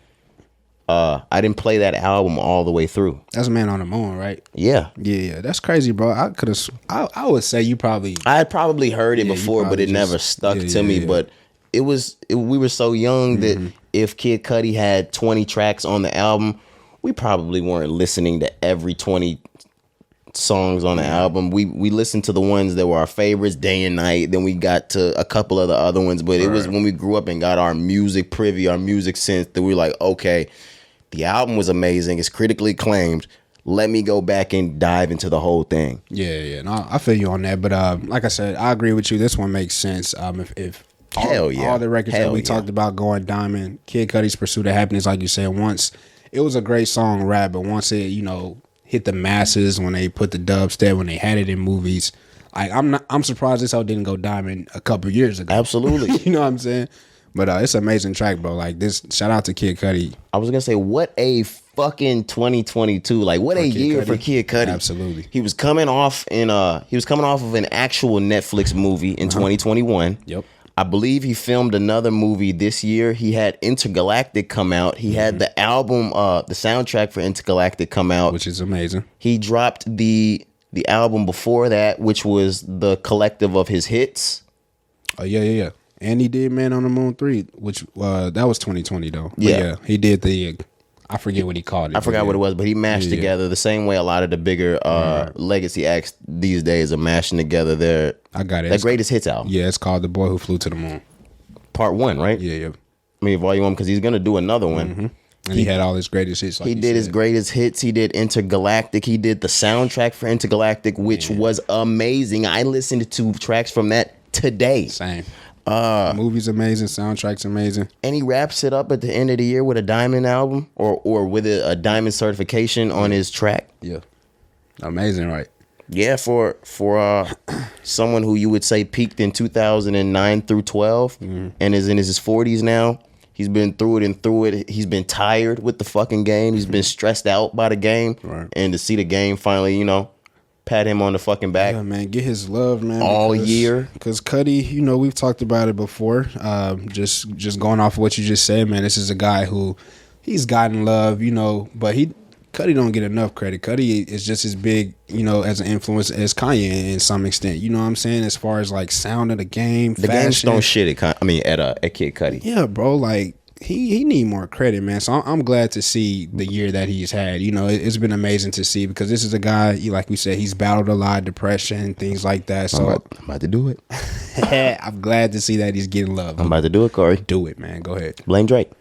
I didn't play that album all the way through. That's Man on the Moon, right? Yeah. Yeah. That's crazy, bro. I would say you probably... I had probably heard it before, but it never stuck to me. Yeah. But we were so young that if Kid Cudi had 20 tracks on the album, we probably weren't listening to every 20 songs on the album. We listened to the ones that were our favorites, Day and Night. Then we got to a couple of the other ones. But it was when we grew up and got our music privy, our music sense, that we were like, okay, the album was amazing. It's critically acclaimed. Let me go back and dive into the whole thing. Yeah. No, I feel you on that. But like I said, I agree with you. This one makes sense. If all the records that we talked about going diamond, Kid Cudi's Pursuit of Happiness, like you said, once it was a great song, rap, but once it, hit the masses, when they put the dubstep, when they had it in movies, like I'm surprised this hoe didn't go diamond a couple years ago. Absolutely. You know what I'm saying? But it's an amazing track, bro. Like this, shout out to Kid Cudi. I was gonna say, what a fucking 2022! Like, what a year for Kid Cudi. Absolutely. He was coming off of an actual Netflix movie in 2021. Yep. I believe he filmed another movie this year. He had Intergalactic come out. He had the album, the soundtrack for Intergalactic come out, which is amazing. He dropped the album before that, which was the collective of his hits. Oh yeah. And he did Man on the Moon 3, which that was 2020 though. But yeah, he did the. I forget what he called it. I forgot what it was, but he mashed together the same way a lot of the bigger legacy acts these days are mashing together their greatest hits album. Yeah, it's called The Boy Who Flew to the Moon. Part 1, right? Yeah. I mean, volume 1, because he's going to do another one. Mm-hmm. And he had all his greatest hits. He did his greatest hits. He did Intergalactic. He did the soundtrack for Intergalactic, which was amazing. I listened to tracks from that today. Same. Movie's amazing, soundtrack's amazing, and he wraps it up at the end of the year with a diamond album or with a diamond certification on his track. Yeah, amazing, right? Yeah, for someone who you would say peaked in 2009 through 12 and is in his 40s now. He's been through it and through it. He's been tired with the fucking game. He's been stressed out by the game, and to see the game finally, pat him on the fucking back. Yeah, man, get his love, man. All year. Because Cudi, we've talked about it before. Just going off of what you just said, man, this is a guy who he's gotten love, but Cudi don't get enough credit. Cudi is just as big, as an influence as Kanye in some extent. You know what I'm saying? As far as like sound of the game, the game don't shit at Kid Cudi. Yeah, bro, like he need more credit, man. So I'm glad to see the year that he's had. It's been amazing to see because this is a guy, like we said, he's battled a lot of depression, things like that. So I'm about to do it. I'm glad to see that he's getting love. I'm about to do it, Corey. Do it, man. Go ahead. Blame Drake.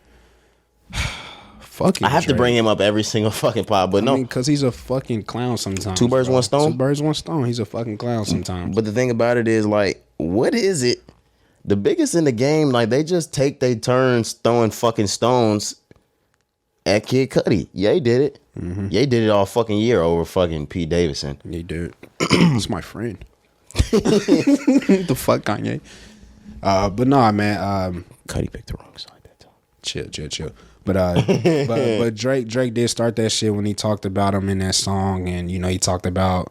Fucking I have to bring him up every single fucking pod, but because he's a fucking clown sometimes. Two birds, one stone? 2 birds, 1 stone. He's a fucking clown sometimes. But the thing about it is, like, what is it? The biggest in the game, like, they just take their turns throwing fucking stones at Kid Cudi. Ye did it. Ye did it all fucking year over fucking Pete Davidson. He did. It's my friend. The fuck, Kanye. But nah, man. Cudi picked the wrong side that time. Chill. But Drake did start that shit when he talked about him in that song, and he talked about.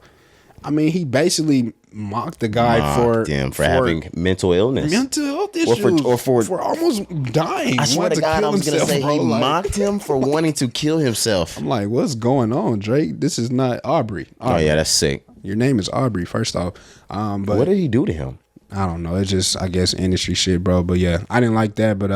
I mean, he basically mocked the guy for having mental illness, or for almost dying. I swear to God, I was gonna say he mocked him for wanting to kill himself. I'm like, what's going on, Drake? This is not Aubrey. Oh yeah, that's sick. Your name is Aubrey, first off. But what did he do to him? I don't know. It's just, I guess, industry shit, bro. But yeah, I didn't like that. But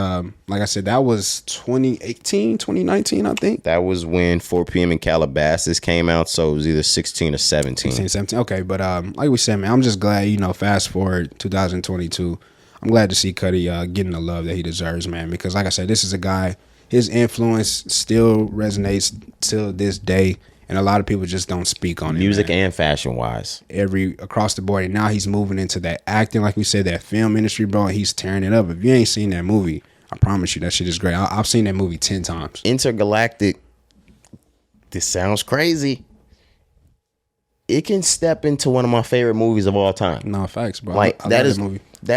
like I said, that was 2018, 2019, I think. That was when 4 p.m. in Calabasas came out. So it was either 16 or 17. 16, 17. Okay, but like we said, man, I'm just glad, fast forward 2022. I'm glad to see Cudi getting the love that he deserves, man. Because like I said, this is a guy, his influence still resonates till this day. And a lot of people just don't speak on it. Music and fashion wise. Across the board. And now he's moving into that acting, like we said, that film industry, bro. And he's tearing it up. If you ain't seen that movie, I promise you that shit is great. I've seen that movie 10 times. Intergalactic, this sounds crazy. It can step into one of my favorite movies of all time. No, facts, bro. Like, that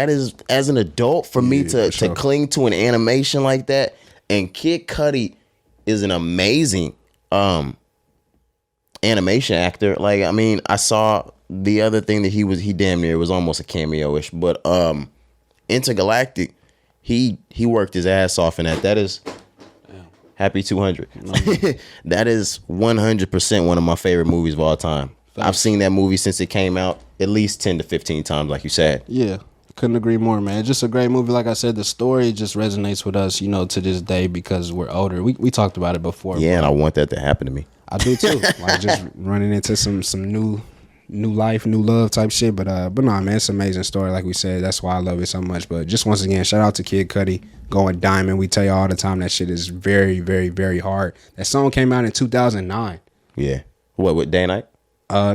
is, as an adult, for me to cling to an animation like that. And Kid Cudi is an amazing animation actor. Like, I mean, I saw the other thing that he damn near, it was almost a cameo-ish, but Intergalactic, he worked his ass off in that. That is happy 200. That is 100% one of my favorite movies of all time. Thanks. I've seen that movie since it came out at least 10 to 15 times, like you said. Yeah, couldn't agree more, man. Just a great movie. Like I said, the story just resonates with us, to this day because we're older. We talked about it before. Yeah, and I want that to happen to me. I do too. Like just running into some new life, new love type shit. But nah, man, it's an amazing story. Like we said, that's why I love it so much. But just once again, shout out to Kid Cudi going diamond. We tell you all the time that shit is very, very, very hard. That song came out in 2009. Yeah. What Day and Night?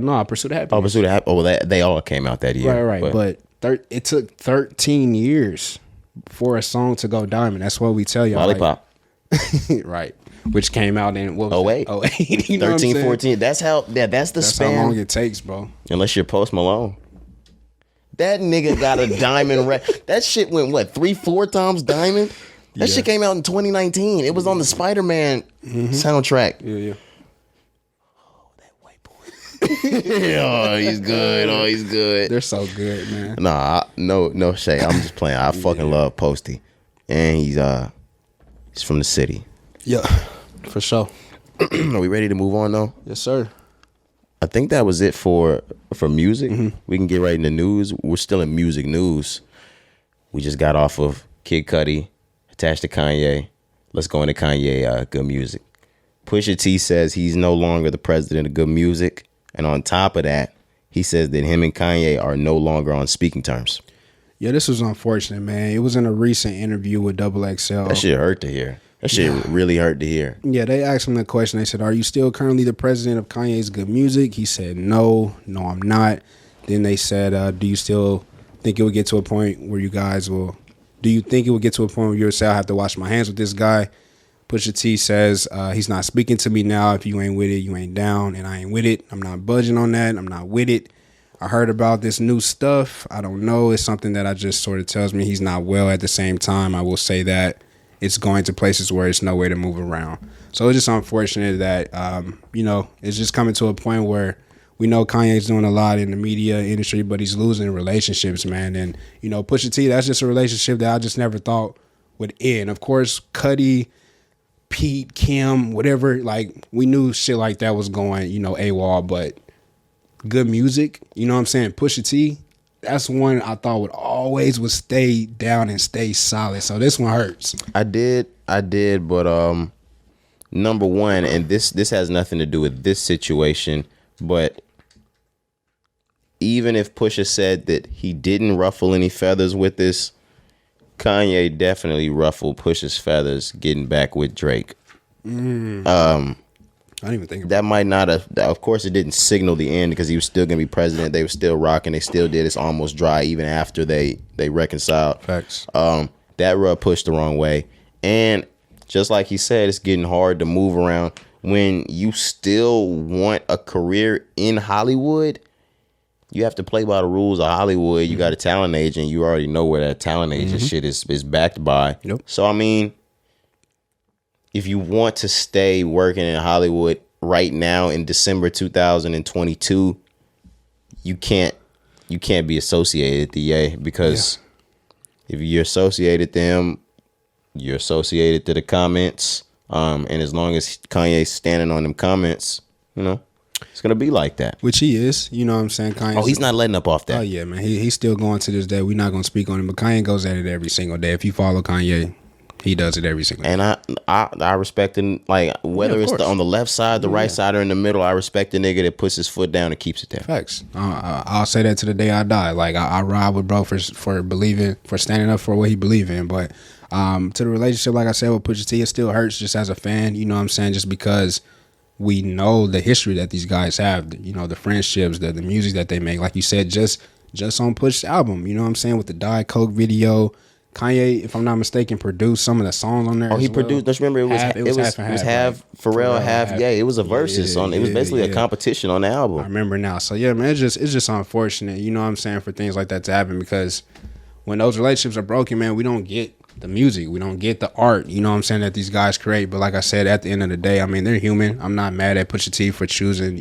No, Pursuit of Happiness. Oh, Pursuit of Happiness. Oh, well, they all came out that year. Right. But it took 13 years for a song to go diamond. That's what we tell you. Lollipop. Like, right. Which came out in what was 08. 08. You know 13, 14. That's how. Yeah, that's span. How long it takes, bro. Unless you're Post Malone. That nigga got a diamond That shit went, what, 3-4 times diamond? That shit came out in 2019. It was on the Spider-Man soundtrack. Yeah. Oh, that white boy. Oh, he's good. They're so good, man. Nah, no shade. I'm just playing. I fucking love Posty. And he's from the city. Yeah, for sure. Are we ready to move on, though? Yes, sir. I think that was it for music. We can get right into news. We're still in music news. We just got off of Kid Cudi, attached to Kanye. Let's go into Kanye Good Music. Pusha T says he's no longer the president of Good Music. And on top of that, he says that him and Kanye are no longer on speaking terms. Yeah, this was unfortunate, man. It was in a recent interview with XXL. That shit hurt to hear. That shit really hurt to hear. Yeah, they asked him the question. They said, "Are you still currently the president of Kanye's Good Music?" He said, No, I'm not. Then they said, "Do you still think it would get to a point where you guys will? Do you think it would get to a point where you'll say I have to wash my hands with this guy?" Pusha T says, "He's not speaking to me now. If you ain't with it, you ain't down, and I ain't with it. I'm not budging on that. I'm not with it. I heard about this new stuff. I don't know. It's something that I just sort of tells me he's not well. At the same time, I will say that it's going to places where it's nowhere to move around. So it's just unfortunate that, it's just coming to a point where we know Kanye's doing a lot in the media industry, but he's losing relationships, man. And, Pusha T, that's just a relationship that I just never thought would end. Of course, Cudi, Pete, Kim, whatever, like, we knew shit like that was going, AWOL, but Good Music, you know what I'm saying? Pusha T, that's one I thought would stay down and stay solid. So this one hurts. I did, but number one, and this has nothing to do with this situation, but even if Pusha said that he didn't ruffle any feathers with this, Kanye definitely ruffled Pusha's feathers getting back with Drake. I didn't even think about that. Might not have, of course it didn't signal the end because he was still gonna be president. They were still rocking. They still did It's Almost Dry even after they reconciled. Facts. That rub pushed the wrong way. And just like he said, it's getting hard to move around when you still want a career in Hollywood. You have to play by the rules of Hollywood. You got a talent agent. You already know where that talent agent shit is backed by. Yep. So I mean, if you want to stay working in Hollywood right now in December 2022, you can't be associated to Ye, because if you're associated to him, you're associated to the comments. And as long as Kanye's standing on them comments, it's gonna be like that. Which he is, you know what I'm saying? Kanye. Oh, he's not letting up off that. Oh yeah, man. He's still going to this day. We're not gonna speak on him, but Kanye goes at it every single day. If you follow Kanye, he does it every single day. And I respect him, like, whether it's on the left side, the right side, or in the middle. I respect the nigga that puts his foot down and keeps it there. Facts. I'll say that to the day I die. Like, I ride with bro for believing, for standing up for what he believe in. But to the relationship, like I said, with Pusha T, it still hurts just as a fan. You know what I'm saying? Just because we know the history that these guys have. The friendships, the music that they make. Like you said, just on Push's album. You know what I'm saying? With the Diet Coke video. Kanye, if I'm not mistaken, produced some of the songs on there. Oh, he produced. Just remember, it was half Pharrell, half Ye. It was a versus on. It was basically a competition on the album. I remember now. So yeah, man, it's just unfortunate. You know what I'm saying, for things like that to happen, because when those relationships are broken, man, we don't get the music, we don't get the art. You know what I'm saying, that these guys create. But like I said, at the end of the day, I mean, they're human. I'm not mad at Pusha T for choosing,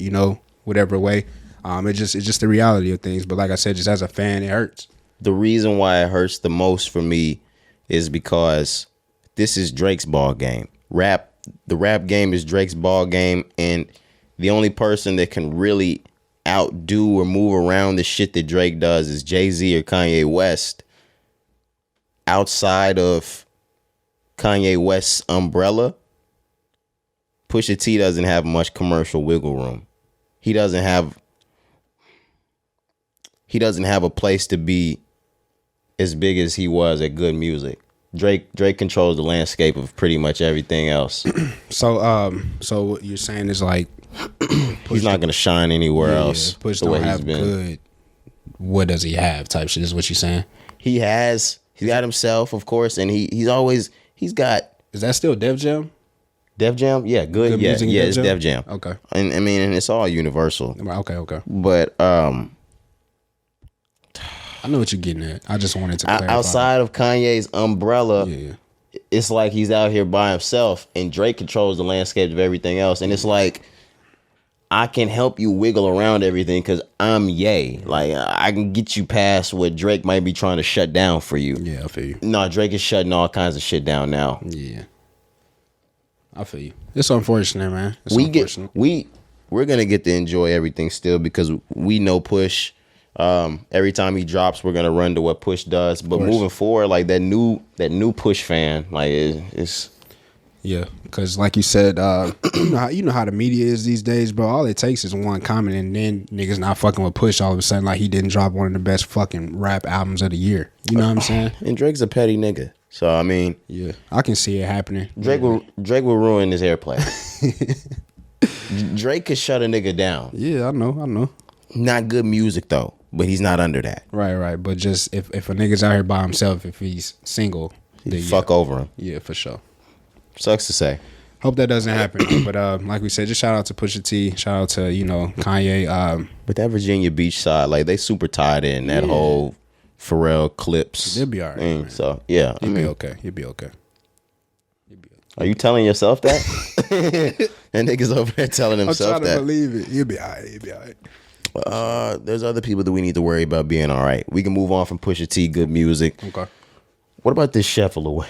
whatever way. It's just the reality of things. But like I said, just as a fan, it hurts. The reason why it hurts the most for me is because this is Drake's ball game. The rap game is Drake's ball game, and the only person that can really outdo or move around the shit that Drake does is Jay-Z or Kanye West. Outside of Kanye West's umbrella, Pusha T doesn't have much commercial wiggle room. He doesn't have a place to be as big as he was at good music. Drake controls the landscape of pretty much everything else. So what you're saying is like he's not gonna shine anywhere else. Push the don't way have he's been. good. What does he have? Type shit is what you're saying. He's got himself, of course, and he's got. Is that still Def Jam? Def Jam, yeah, good, yeah, it's Def Jam. Okay, and I mean, and it's all universal. Okay. But I know what you're getting at. I just wanted to clarify. Outside of Kanye's umbrella, yeah. It's like he's out here by himself, and Drake controls the landscape of everything else. And it's like, I can help you wiggle around everything because I'm Ye. Like, I can get you past what Drake might be trying to shut down for you. Yeah, I feel you. No, Drake is shutting all kinds of shit down now. Yeah, I feel you. It's unfortunate, man. We're gonna get to enjoy everything still because we know Push. Every time he drops, we're gonna run to what Push does. But moving forward, like that new Push fan, like it's yeah, because like you said, you know how the media is these days, bro. All it takes is one comment, and then niggas not fucking with Push all of a sudden, like he didn't drop one of the best fucking rap albums of the year. You know what I'm saying? And Drake's a petty nigga, so I mean, yeah, I can see it happening. Drake will ruin his airplay. Drake could shut a nigga down. Yeah, I know. Not good music though, but he's not under that. Right. But just if a nigga's out here by himself, if he's single, then fuck over him. Yeah, for sure. Sucks to say. Hope that doesn't happen. But like we said, just shout out to Pusha T. Shout out to, Kanye. But that Virginia Beach side, like they super tied in that whole Pharrell Clips. They'll be all right. Thing. So yeah, He'll be okay. He'll be okay. Are you telling yourself that? That nigga's over there telling himself that. I'm trying to believe it. He'll be all right. There's other people that we need to worry about being all right. We can move on from Pusha T, good music. Okay. What about this chef of Lil Wayne?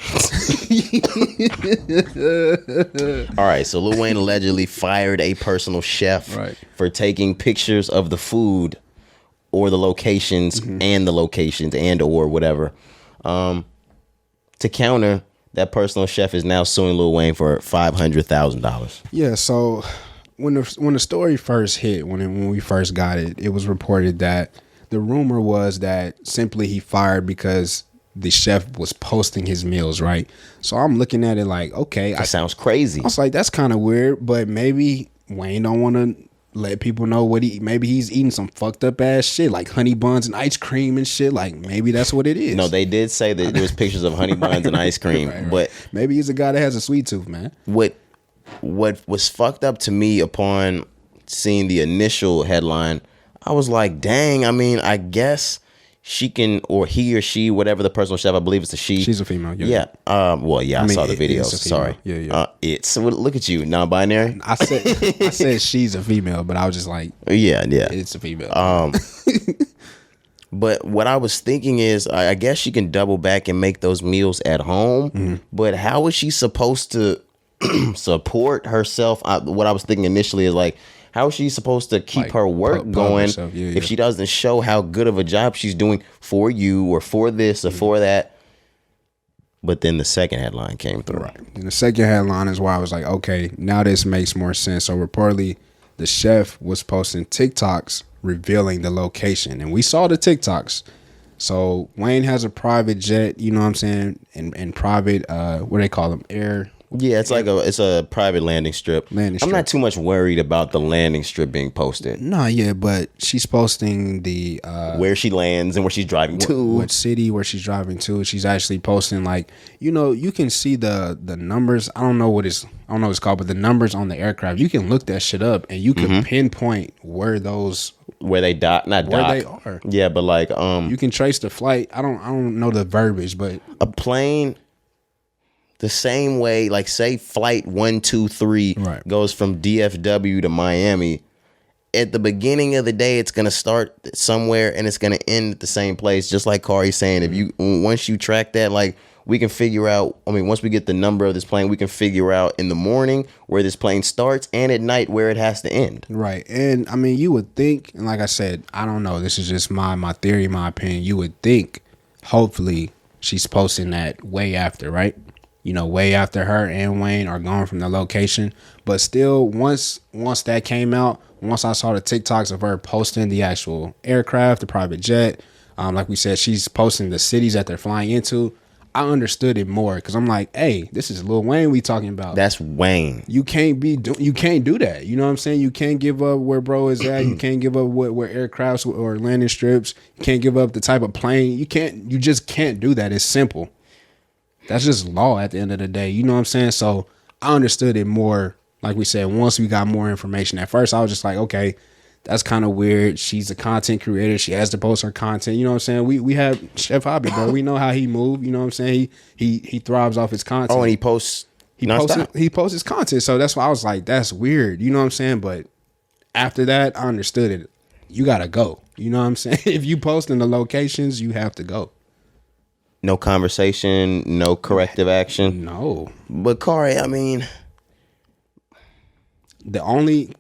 All right, so Lil Wayne allegedly fired a personal chef for taking pictures of the food or the locations and or whatever. To counter, that personal chef is now suing Lil Wayne for $500,000. Yeah, so when the story first hit, when we first got it, it was reported that the rumor was that simply he fired because the chef was posting his meals, right? So I'm looking at it like, okay, that sounds crazy. I was like, that's kind of weird, but maybe Wayne don't want to let people know maybe he's eating some fucked up ass shit like honey buns and ice cream and shit. Like maybe that's what it is. No, they did say that there was pictures of honey buns and ice cream, but maybe he's a guy that has a sweet tooth, man. What was fucked up to me upon seeing the initial headline, I was like, dang, I mean, I guess she can, or he or she, whatever the personal chef, I believe it's a she. She's a female. Yeah. I saw the video. Sorry. Yeah. It's look at you, non-binary. I said she's a female, but I was just like, yeah. It's a female. But what I was thinking is, I guess she can double back and make those meals at home. But how is she supposed to support herself? What I was thinking initially is like, how is she supposed to keep her work going if she doesn't show how good of a job she's doing for you or for this or for that? But then the second headline came through. Right. And the second headline is why I was like, okay, now this makes more sense. So reportedly, the chef was posting TikToks revealing the location. And we saw the TikToks. So Wayne has a private jet, you know what I'm saying? And private, what do they call them? Air. Yeah, it's like a private landing strip. I'm not too much worried about the landing strip being posted. No, yeah, but she's posting the where she lands and where she's driving to, what city where she's driving to. She's actually posting like, you can see the numbers. I don't know what it's called, but the numbers on the aircraft. You can look that shit up and you can pinpoint where they are. Yeah, but like you can trace the flight. I don't know the verbiage, but a plane. The same way, like say flight 123 goes from DFW to Miami. At the beginning of the day, it's gonna start somewhere and it's gonna end at the same place. Just like Cari's saying, once you track that, like we can figure out. I mean, once we get the number of this plane, we can figure out in the morning where this plane starts and at night where it has to end. Right, and I mean, you would think, and like I said, I don't know. This is just my theory, my opinion. You would think, hopefully, she's posting that way after, right? Way after her and Wayne are gone from the location. But still, once that came out, once I saw the TikToks of her posting the actual aircraft, the private jet, like we said, she's posting the cities that they're flying into. I understood it more because I'm like, hey, this is Lil Wayne we talking about. That's Wayne. You can't do that. You know what I'm saying? You can't give up where bro is at. You can't give up where aircrafts or landing strips. You can't give up the type of plane. You just can't do that. It's simple. That's just law at the end of the day. You know what I'm saying? So I understood it more. Like we said, once we got more information. At first, I was just like, okay, that's kind of weird. She's a content creator. She has to post her content. You know what I'm saying? We have Chef Hobby, bro. We know how he move. You know what I'm saying? He thrives off his content. Oh, and he posts his content. So that's why I was like, that's weird. You know what I'm saying? But after that, I understood it. You got to go. You know what I'm saying? If you post in the locations, you have to go. No conversation, no corrective action. No. But Cari, I mean,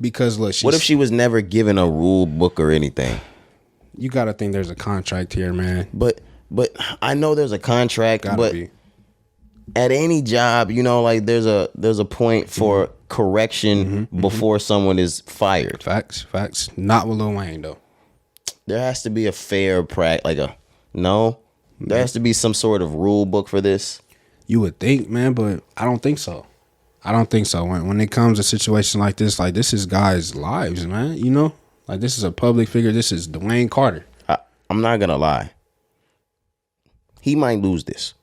because look, what if she was never given a rule book or anything? You gotta think there's a contract here, man. But I know there's a contract, but at any job, you know, like there's a point for correction before someone is fired. Facts. Not with Lil Wayne though. There has to be a fair there has to be some sort of rule book for this. You would think, man, but I don't think so. When it comes to situations like this is guys' lives, man. You know, like this is a public figure. This is Dwayne Carter. I'm not gonna lie. He might lose this.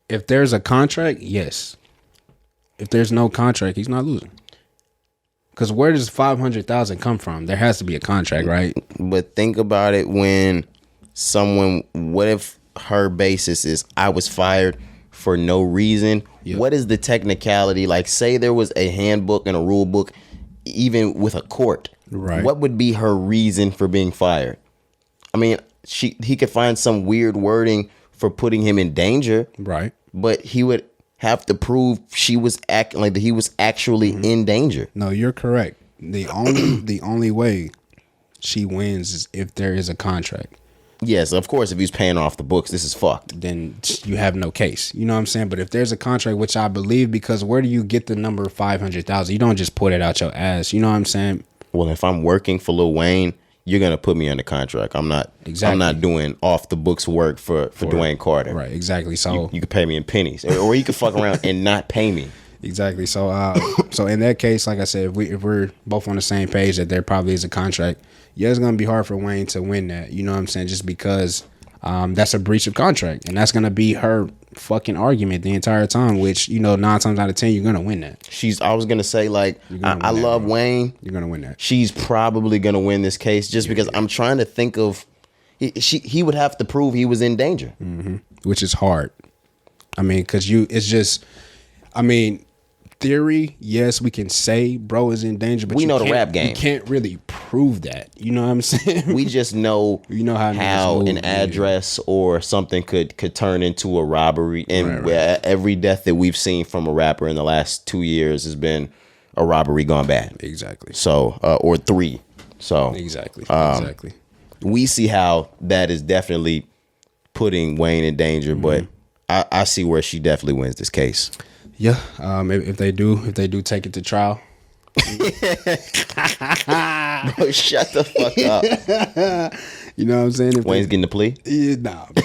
If there's a contract, yes. If there's no contract, he's not losing. Because where does $500,000 come from? There has to be a contract, right? But think about it what if her basis is I was fired for no reason? Yep. What is the technicality? Like, say there was a handbook and a rule book, even with a court. Right. What would be her reason for being fired? I mean, he could find some weird wording for putting him in danger. Right. But he would have to prove he was actually in danger. No, you're correct. The only way she wins is if there is a contract. Yes, of course, if he's paying off the books, this is fucked. Then you have no case. You know what I'm saying? But if there's a contract, which I believe, because where do you get the number 500,000? You don't just put it out your ass. You know what I'm saying? Well, if I'm working for Lil Wayne, you're gonna put me under contract. I'm not doing off the books work for Dwayne Carter. Right, exactly. So you could pay me in pennies, or you could fuck around and not pay me. Exactly. So so in that case, like I said, if we're both on the same page that there probably is a contract, yeah, it's gonna be hard for Wayne to win that. You know what I'm saying? Just because that's a breach of contract, and that's gonna be her fucking argument the entire time. Which, you know, 9 times out of 10, you're gonna win that. I was gonna say, like, I love Wayne. You're gonna win that. She's probably gonna win this case just because I'm trying to think of. He would have to prove he was in danger, which is hard. I mean, because theory, yes, we can say bro is in danger, but we know the rap game. You can't really prove that. You know what I'm saying? We just know how an address or something could turn into a robbery. And every death that we've seen from a rapper in the last 2 years has been a robbery gone bad. Exactly. So, or 3. So exactly. We see how that is definitely putting Wayne in danger, but I see where she definitely wins this case. Yeah, if they do take it to trial. Bro, shut the fuck up. You know what I'm saying? Wayne's getting the plea? Yeah, nah, bro.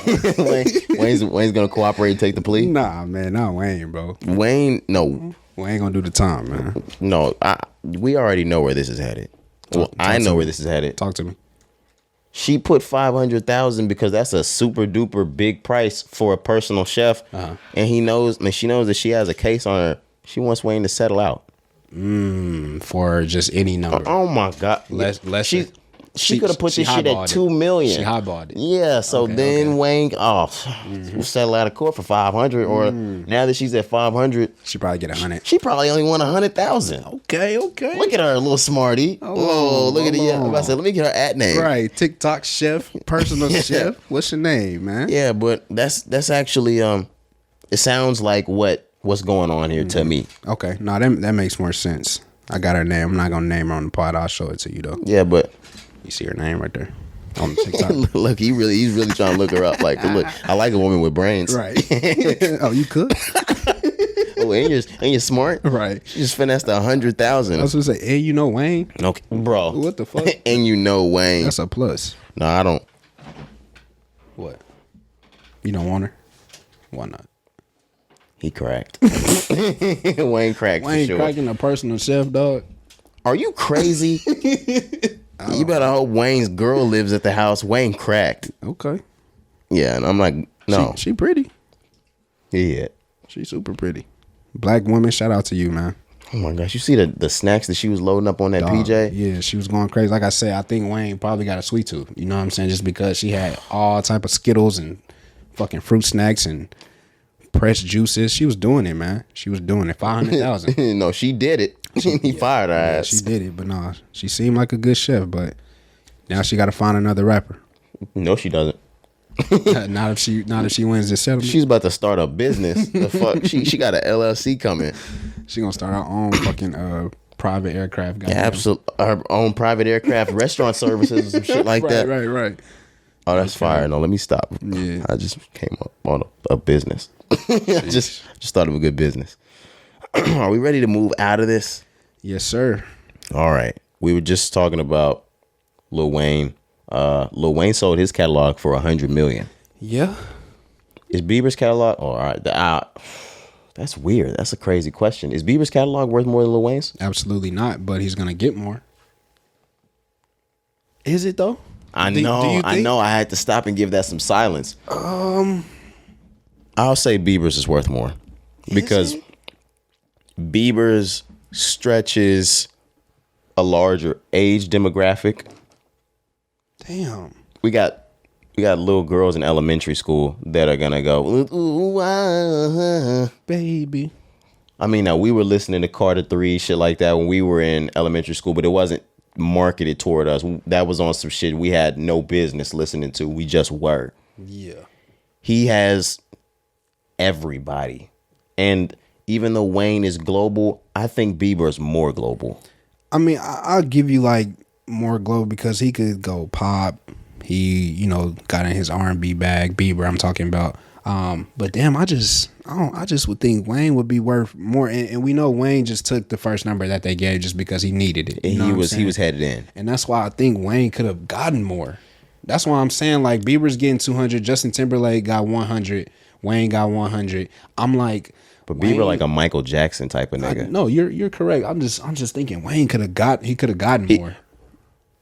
Wayne's gonna cooperate and take the plea? Nah, man, not Wayne, bro. Wayne gonna do the time, man. No, we already know where this is headed. I know where this is headed. Talk to me. She put 500,000 because that's a super duper big price for a personal chef, and she knows that she has a case on her. She wants Wayne to settle out for just any number. Oh my god, she could have put this shit at $2 million. She highballed it. Yeah, so Wayne, we'll settle out of court for 500, or now that she's at 500, she probably get 100. She probably only won 100,000. Okay. Look at her, little smarty. Oh, look at it. Yeah, I said, let me get her at name. Right, TikTok chef, personal chef. What's your name, man? Yeah, but that's actually it sounds like what's going on here to me. Okay, no, that makes more sense. I got her name. I'm not gonna name her on the pod. I'll show it to you though. Yeah, but you see her name right there on TikTok. Look, he's really trying to look her up. Like, look, I like a woman with brains. Right. Oh, you could? Oh, and you're smart. Right. She just finessed 100,000. I was gonna say, and you know Wayne. Okay, bro. What the fuck? And you know Wayne. That's a plus. No, I don't. What? You don't want her? Why not? He cracked. Wayne cracked Wayne for sure. cracking a personal chef, dog. Are you crazy? You better hope Wayne's girl lives at the house. Wayne cracked. Okay. Yeah, and I'm like, no. She pretty. Yeah. She's super pretty. Black woman, shout out to you, man. Oh my gosh, you see the snacks that she was loading up on that Dog, PJ? Yeah, she was going crazy. Like I said, I think Wayne probably got a sweet tooth. You know what I'm saying? Just because she had all type of Skittles and fucking fruit snacks and pressed juices. She was doing it, man. She was doing it. 500,000. No, she did it. He fired her ass. She did it, but no, she seemed like a good chef. But now she got to find another rapper. No, she doesn't. Not if she wins this settlement. She's about to start a business. The fuck? She got an LLC coming. She gonna start her own fucking private aircraft. Yeah, absolutely. Her own private aircraft restaurant services or some shit like that. Right. Oh, that's fire. No, let me stop. Yeah. I just came up on a business. just thought of a good business. Are we ready to move out of this? Yes, sir. All right. We were just talking about Lil Wayne. Lil Wayne sold his catalog for $100 million. Yeah. Is Bieber's catalog? Oh, all right. That's weird. That's a crazy question. Is Bieber's catalog worth more than Lil Wayne's? Absolutely not. But he's gonna get more. Is it though? I know. I had to stop and give that some silence. I'll say Bieber's is worth more because Bieber's stretches a larger age demographic. Damn. We got little girls in elementary school that are gonna go, ooh, Baby. I mean, now we were listening to Carter 3, shit like that when we were in elementary school, but it wasn't marketed toward us. That was on some shit we had no business listening to. We just were. Yeah. He has everybody. And even though Wayne is global, I think Bieber is more global. I mean, I'll give you like more global because he could go pop. He, got in his R&B bag. Bieber, I'm talking about. But damn, I just would think Wayne would be worth more. And we know Wayne just took the first number that they gave just because he needed it. He was headed in. And that's why I think Wayne could have gotten more. That's why I'm saying like Bieber's getting 200. Justin Timberlake got 100. Wayne got 100. I'm like, but Wayne, Bieber like a Michael Jackson type of nigga. No, you're correct. I'm just thinking Wayne could have gotten more.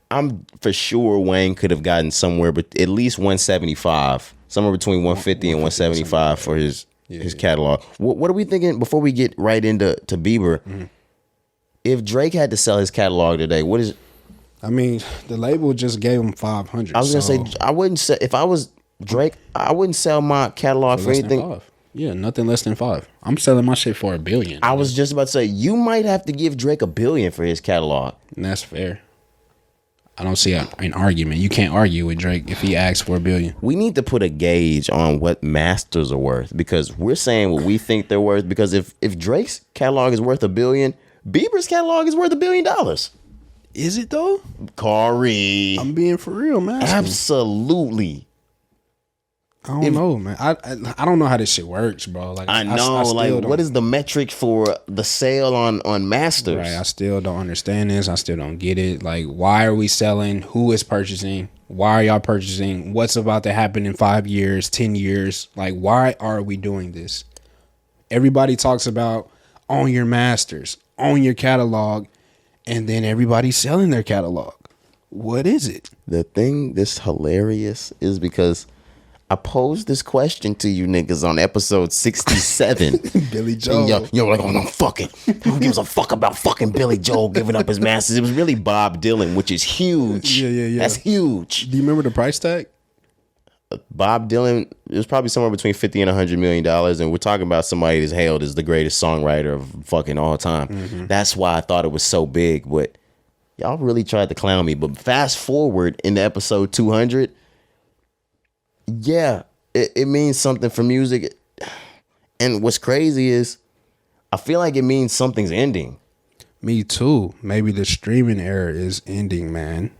I'm for sure Wayne could have gotten somewhere, but at least 175, somewhere between 150 and 175 for his catalog. What are we thinking before we get right into Bieber? Mm-hmm. If Drake had to sell his catalog today, what is? I mean, the label just gave him 500. I was gonna say I wouldn't sell if I was Drake. I wouldn't sell my catalog for anything. Yeah, nothing less than 5. I'm selling my shit for $1 billion. I was just about to say you might have to give Drake $1 billion for his catalog. And that's fair. I don't see an argument. You can't argue with Drake if he asks for $1 billion. We need to put a gauge on what masters are worth because we're saying what we think they're worth. Because if Drake's catalog is worth $1 billion, Bieber's catalog is worth $1 billion. Is it though? Corey, I'm being for real, man. Absolutely. I don't know, man. I don't know how this shit works, bro. Like I know, what is the metric for the sale on masters? Right, I still don't understand this. I still don't get it. Like, why are we selling? Who is purchasing? Why are y'all purchasing? What's about to happen in 5 years, 10 years? Like, why are we doing this? Everybody talks about own your masters, own your catalog, and then everybody's selling their catalog. What is it? The thing that's hilarious is because I posed this question to you niggas on episode 67. Billy Joel. Yo, like, oh, no, fucking. Who gives a fuck about fucking Billy Joel giving up his masters? It was really Bob Dylan, which is huge. Yeah. That's huge. Do you remember the price tag? Bob Dylan, it was probably somewhere between $50 and $100 million. And we're talking about somebody that's hailed as the greatest songwriter of fucking all time. Mm-hmm. That's why I thought it was so big. But y'all really tried to clown me. But fast forward into episode 200. Yeah, it means something for music. And what's crazy is I feel like it means something's ending. Me too. Maybe the streaming era is ending, man.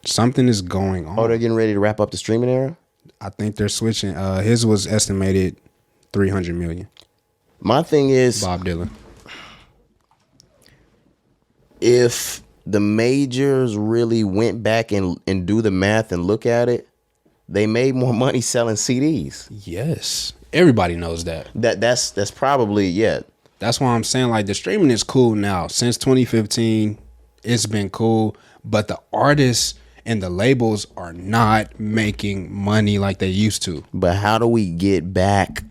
Something is going on. Oh, they're getting ready to wrap up the streaming era? I think they're switching. His was estimated 300 million. My thing is, Bob Dylan. if the majors really went back and do the math and look at it, they made more money selling CDs. Yes. Everybody knows that. That's probably, yeah. That's why I'm saying, like, the streaming is cool now. Since 2015, it's been cool. But the artists and the labels are not making money like they used to. But how do we get back?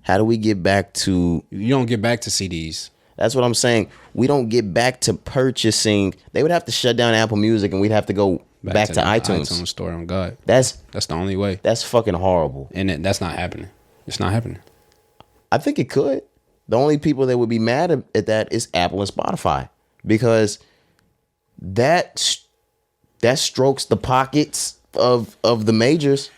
How do we get back to? You don't get back to CDs. That's what I'm saying. We don't get back to purchasing. They would have to shut down Apple Music, and we'd have to go back to the iTunes. iTunes store. On God, That's the only way. That's fucking horrible. And that's not happening. It's not happening. I think it could. The only people that would be mad at that is Apple and Spotify, because that strokes the pockets of the majors.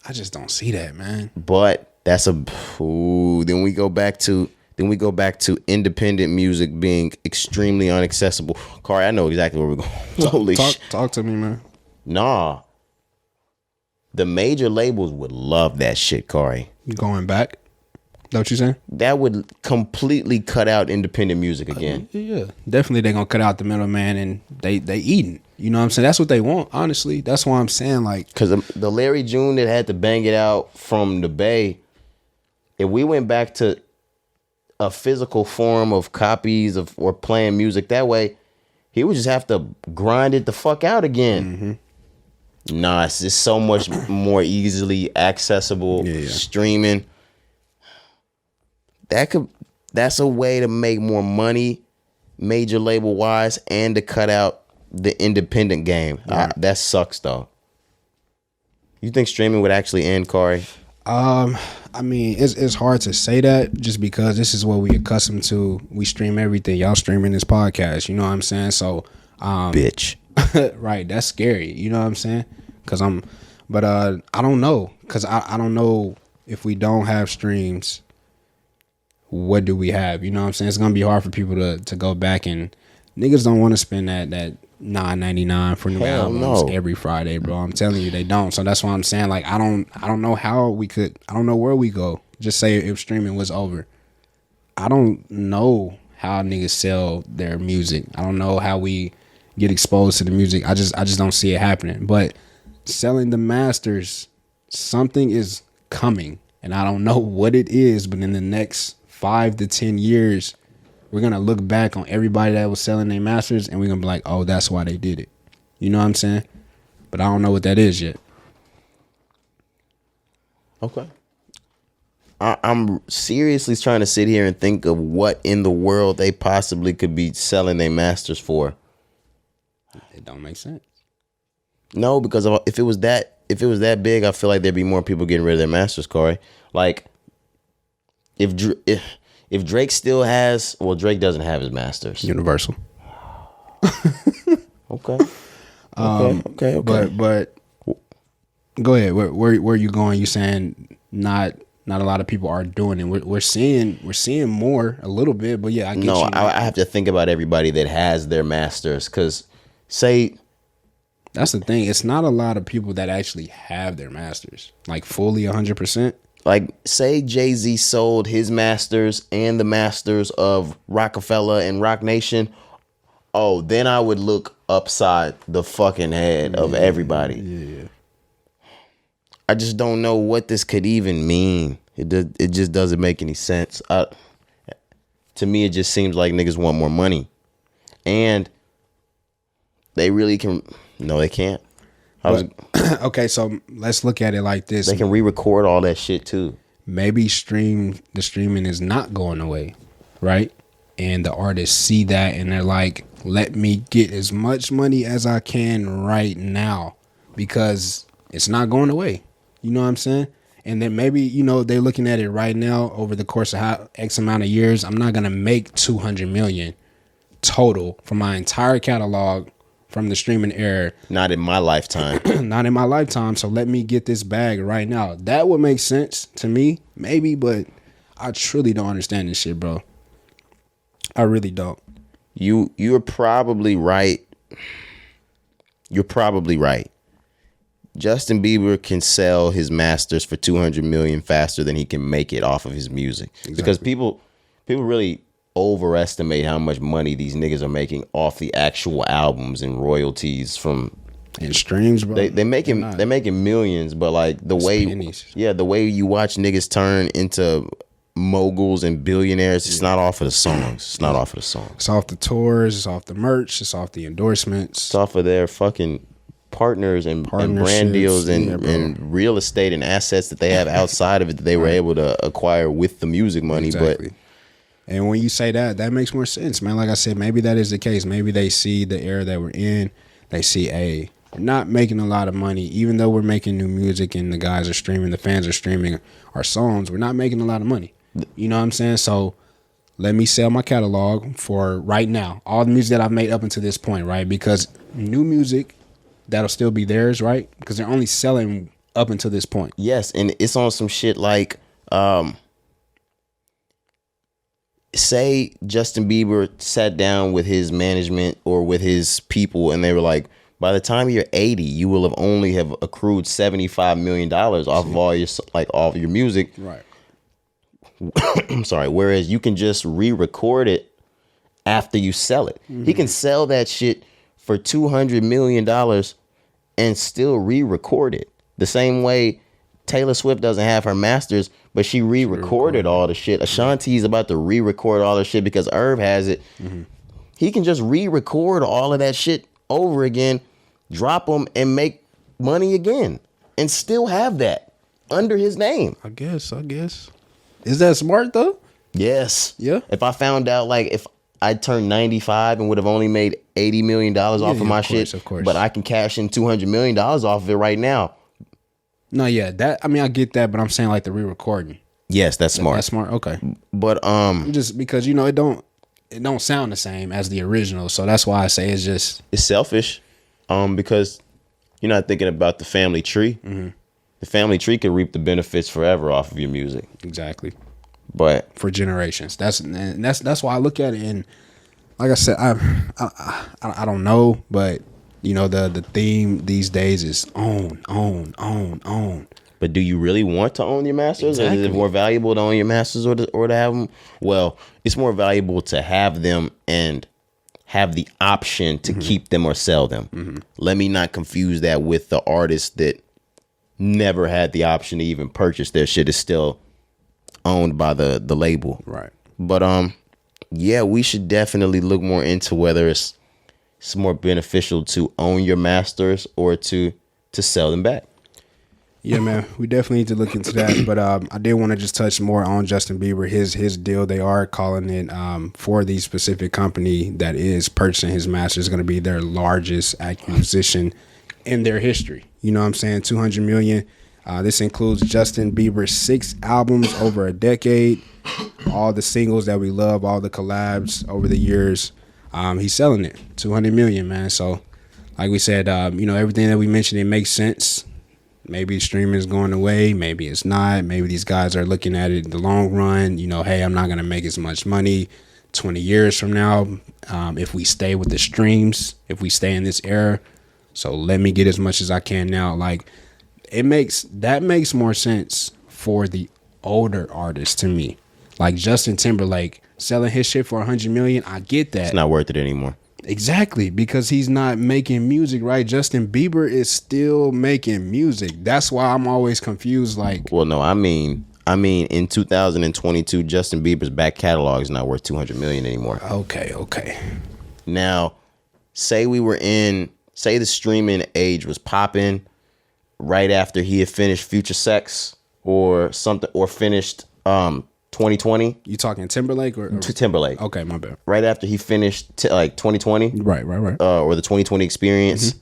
I just don't see that, man. But that's then we go back to independent music being extremely inaccessible. Cari, I know exactly where we're going. Holy shit. Talk to me, man. Nah. The major labels would love that shit, Cari. Going back? Know what you saying? That would completely cut out independent music again. Yeah. Definitely they're gonna cut out the middleman, and they eating. You know what I'm saying? That's what they want, honestly. That's why I'm saying, like, because the Larry June that had to bang it out from the Bay, if we went back to a physical form of copies of or playing music that way, he would just have to grind it the fuck out again. Mm-hmm. Nah, it's just so much more easily accessible. Yeah. Streaming. That's a way to make more money, major label wise, and to cut out the independent game. Right. That sucks though. You think streaming would actually end, Cari? I mean, it's hard to say that just because this is what we accustomed to. We stream everything. Y'all streaming this podcast. You know what I'm saying? So, bitch. Right. That's scary. You know what I'm saying? But I don't know. Cause I don't know if we don't have streams, what do we have? You know what I'm saying? It's going to be hard for people to go back, and niggas don't want to spend that $9.99 for new albums every Friday, bro. I'm telling you, they don't. So that's why I'm saying, like, I don't know how we could. I don't know where we go. Just say if streaming was over, I don't know how niggas sell their music. I don't know how we get exposed to the music. I just don't see it happening. But selling the masters, something is coming, and I don't know what it is. But in the next 5 to 10 years, we're going to look back on everybody that was selling their masters, and we're going to be like, oh, that's why they did it. You know what I'm saying? But I don't know what that is yet. Okay. I'm seriously trying to sit here and think of what in the world they possibly could be selling their masters for. It don't make sense. No, because if it was that big, I feel like there'd be more people getting rid of their masters, Cari. Like, if Drake still has, well, Drake doesn't have his masters. Universal. Okay. Okay. But go ahead. Where are you going? You saying not a lot of people are doing it. We're seeing more a little bit, but yeah, I get you. No, I have to think about everybody that has their masters, because that's the thing. It's not a lot of people that actually have their masters, like fully 100%. Like, say Jay-Z sold his masters and the masters of Rockefeller and Rock Nation. Oh, then I would look upside the fucking head of everybody. Yeah. I just don't know what this could even mean. It just doesn't make any sense. To me, it just seems like niggas want more money. And they really can. No, they can't. Okay, so let's look at it like this. They can re-record all that shit too. Maybe the streaming is not going away, right? And the artists see that and they're like, let me get as much money as I can right now because it's not going away. You know what I'm saying? And then maybe, you know, they're looking at it right now over the course of X amount of years. I'm not going to make $200 million total for my entire catalog from the streaming era. Not in my lifetime. Not in my lifetime. So let me get this bag right now. That would make sense to me, maybe, but I truly don't understand this shit, bro. I really don't. You're probably right. You're probably right. Justin Bieber can sell his masters for 200 million faster than he can make it off of his music. Exactly. Because people really overestimate how much money these niggas are making off the actual albums and royalties from and streams, bro. They're making millions, but like the way you watch niggas turn into moguls and billionaires, it's not off of the songs. It's not off of the songs. It's off the tours, it's off the merch, it's off the endorsements. It's off of their fucking partners and brand deals and real estate and assets that they have outside of it that they were able to acquire with the music money. Exactly. But and when you say that makes more sense, man. Like I said, maybe that is the case. Maybe they see the era that we're in. They see, hey, we're not making a lot of money, even though we're making new music and the guys are streaming, the fans are streaming our songs. We're not making a lot of money. You know what I'm saying? So let me sell my catalog for right now, all the music that I've made up until this point, right? Because new music, that'll still be theirs, right? Because they're only selling up until this point. Yes, and it's on some shit like, say Justin Bieber sat down with his management or with his people and they were like, by the time you're 80, you will have only have accrued $75 million off of all your music. Right. I'm sorry. Whereas you can just re-record it after you sell it. Mm-hmm. He can sell that shit for $200 million and still re-record it. The same way Taylor Swift doesn't have her masters, but she re-recorded all the shit. Ashanti's about to re-record all the shit because Irv has it. Mm-hmm. He can just re-record all of that shit over again, drop them, and make money again, and still have that under his name. I guess. Is that smart though? Yes. Yeah. If I found out, like, if I turned 95 and would have only made $80 million off of my shit, of course. But I can cash in $200 million off of it right now. No, yeah, I get that, but I'm saying like the re-recording. Yes, that's smart. That's smart. Okay. But just because it don't sound the same as the original, so that's why I say it's selfish, because you're not thinking about the family tree. Mm-hmm. The family tree could reap the benefits forever off of your music. Exactly. But for generations, that's why I look at it. And like I said, I don't know, but the theme these days is own. But do you really want to own your masters? Exactly. Or is it more valuable to own your masters or to have them? Well, it's more valuable to have them and have the option to keep them or sell them. Mm-hmm. Let me not confuse that with the artist that never had the option to even purchase their shit. Is still owned by the label. Right. But yeah, we should definitely look more into whether it's more beneficial to own your masters or to sell them back. Yeah, man, we definitely need to look into that. But I did want to just touch more on Justin Bieber, his deal. They are calling it for the specific company that is purchasing his masters, going to be their largest acquisition in their history. You know what I'm saying? $200 million. This includes Justin Bieber's 6 albums over a decade, all the singles that we love, all the collabs over the years. He's selling it, $200 million, man. So, like we said, everything that we mentioned, it makes sense. Maybe streaming is going away. Maybe it's not. Maybe these guys are looking at it in the long run. Hey, I'm not going to make as much money 20 years from now if we stay with the streams, if we stay in this era. So let me get as much as I can now. Like, that makes more sense for the older artists to me. Like Justin Timberlake selling his shit for $100 million. I get that. It's not worth it anymore. Exactly, because he's not making music, right? Justin Bieber is still making music. That's why I'm always confused. Like, well, no, I mean, in 2022, Justin Bieber's back catalog is not worth $200 million anymore. Okay. Now, say the streaming age was popping right after he had finished Future Sex or something, or finished 2020. You talking Timberlake or Timberlake? Okay, my bad. Right after he finished 2020, right. Or the 2020 experience,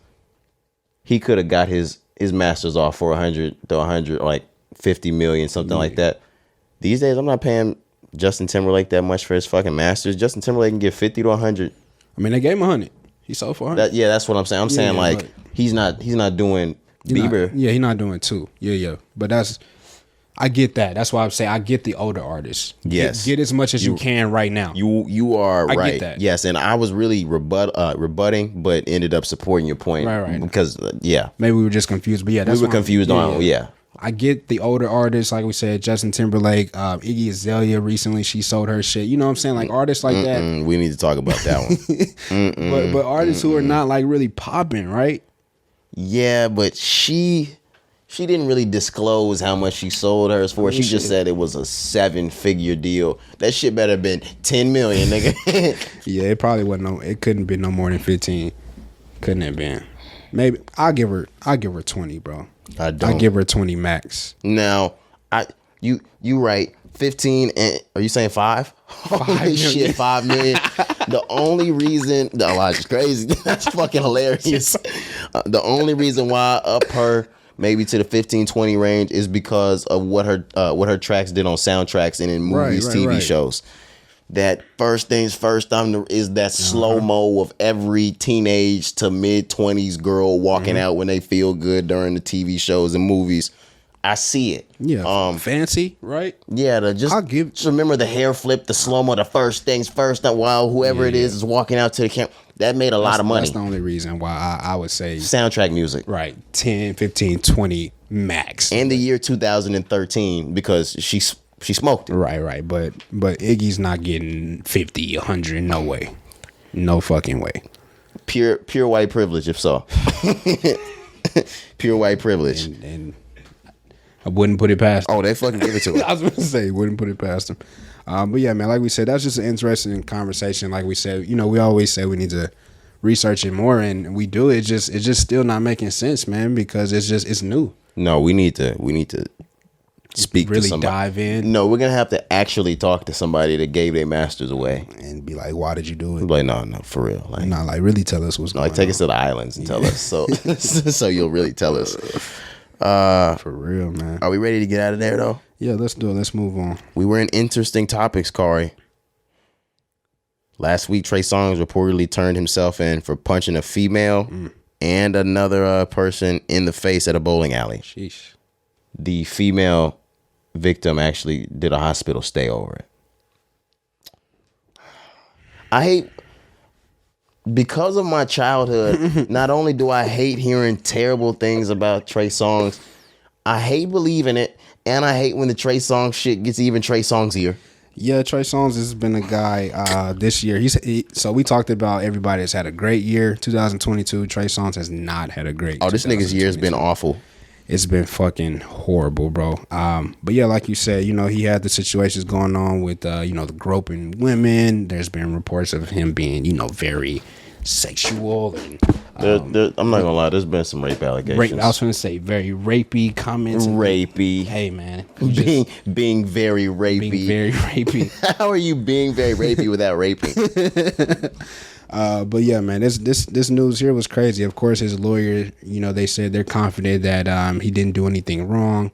he could have got his masters off for 100 to 100, like 50 million, something like that. These days, I'm not paying Justin Timberlake that much for his fucking masters. Justin Timberlake can get 50 to 100. I mean, they gave him 100. He sold for 100. That's what I'm saying. I'm saying like he's not doing Bieber. He's not doing 2. Yeah. But I get that. That's why I'm saying I get the older artists. Yes. Get as much as you can right now. You are I right. get that. Yes, and I was really rebutting, but ended up supporting your point. Right. Because Maybe we were just confused, but yeah, that's we were confused on. Yeah. I get the older artists, like we said, Justin Timberlake, Iggy Azalea recently, she sold her shit. You know what I'm saying? Like artists like that. We need to talk about that one. But artists who are not like really popping, right? Yeah, but she didn't really disclose how much she sold hers for. She just said it was a 7-figure deal. That shit better have been 10 million, nigga. Yeah, it probably wasn't it couldn't be no more than 15. Couldn't have been. Maybe I'll give her 20, bro. I don't. I give her 20 max. Now, you right. 15 and are you saying 5? Holy shit, 5 million. The only reason it's crazy. That's fucking hilarious. The only reason why I up her maybe to the 15-20 range is because of what her tracks did on soundtracks and in movies, TV shows. That first things first is that slow-mo of every teenage to mid-20s girl walking out when they feel good during the TV shows and movies. I see it. Yeah. Fancy, right? Yeah, just remember the hair flip, the slow-mo, the first things first, while whoever it is walking out to the camera. That made a lot of money. That's the only reason why I would say soundtrack music. Right. 10, 15, 20 max. And the year 2013 because she smoked it. Right. But Iggy's not getting 50, 100. No way. No fucking way. Pure white privilege, if so. Pure white privilege. And I wouldn't put it past him. Oh, they fucking give it to her. I was going to say, wouldn't put it past him. But yeah, man, like we said, that's just an interesting conversation. Like we said, we always say we need to research it more, and we do. It's just still not making sense, man, because it's new. No, we need to speak really to somebody. Dive in. No, we're gonna have to actually talk to somebody that gave their masters away and be like, why did you do it? Like, no, for real. Like, no, like really tell us what's going on. Like, take us to the islands and tell us. So you'll really tell us. For real, man. Are we ready to get out of there though? Yeah, let's do it. Let's move on. We were in interesting topics, Cari. Last week, Trey Songz reportedly turned himself in for punching a female and another person in the face at a bowling alley. Sheesh. The female victim actually did a hospital stay over it. I hate, because of my childhood, not only do I hate hearing terrible things about Trey Songz, I hate believing it, and I hate when the Trey Songz shit gets even Trey Songzier. Yeah, Trey Songz has been a guy this year. So we talked about everybody that's had a great year. 2022, Trey Songz has not had a great year. Oh, this nigga's year has been awful. It's been fucking horrible, bro. But yeah, like you said, he had the situations going on with, the groping women. There's been reports of him being, very sexual. And I'm not gonna lie, there's been some rape allegations. I was gonna say very rapey comments. Rapey. Hey, man. Being very rapey. Being very rapey. How are you being very rapey without raping? But yeah, man, this news here was crazy. Of course, his lawyer, they said they're confident that he didn't do anything wrong.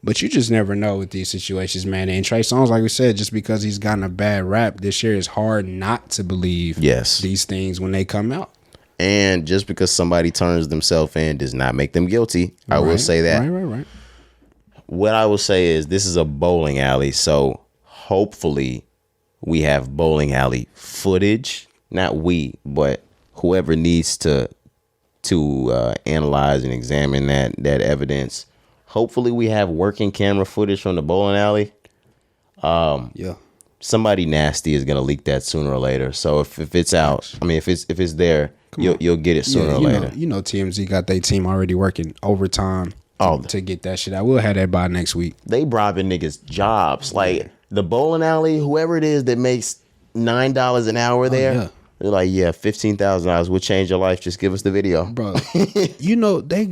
But you just never know with these situations, man. And Trey Songz, like we said, just because he's gotten a bad rap this year, it's hard not to believe these things when they come out. And just because somebody turns themselves in does not make them guilty. I will say that. Right. What I will say is this is a bowling alley, so hopefully we have bowling alley footage. Not we, but whoever needs to analyze and examine that evidence. Hopefully we have working camera footage from the bowling alley. Yeah. Somebody nasty is gonna leak that sooner or later. So if it's out, I mean if it's there, you'll get it sooner or later. TMZ got their team already working overtime to get that shit out. We'll have that by next week. They bribing niggas jobs. Like the bowling alley, whoever it is that makes $9 an hour there. Yeah. They're like, yeah, $15,000 will change your life. Just give us the video, bro. They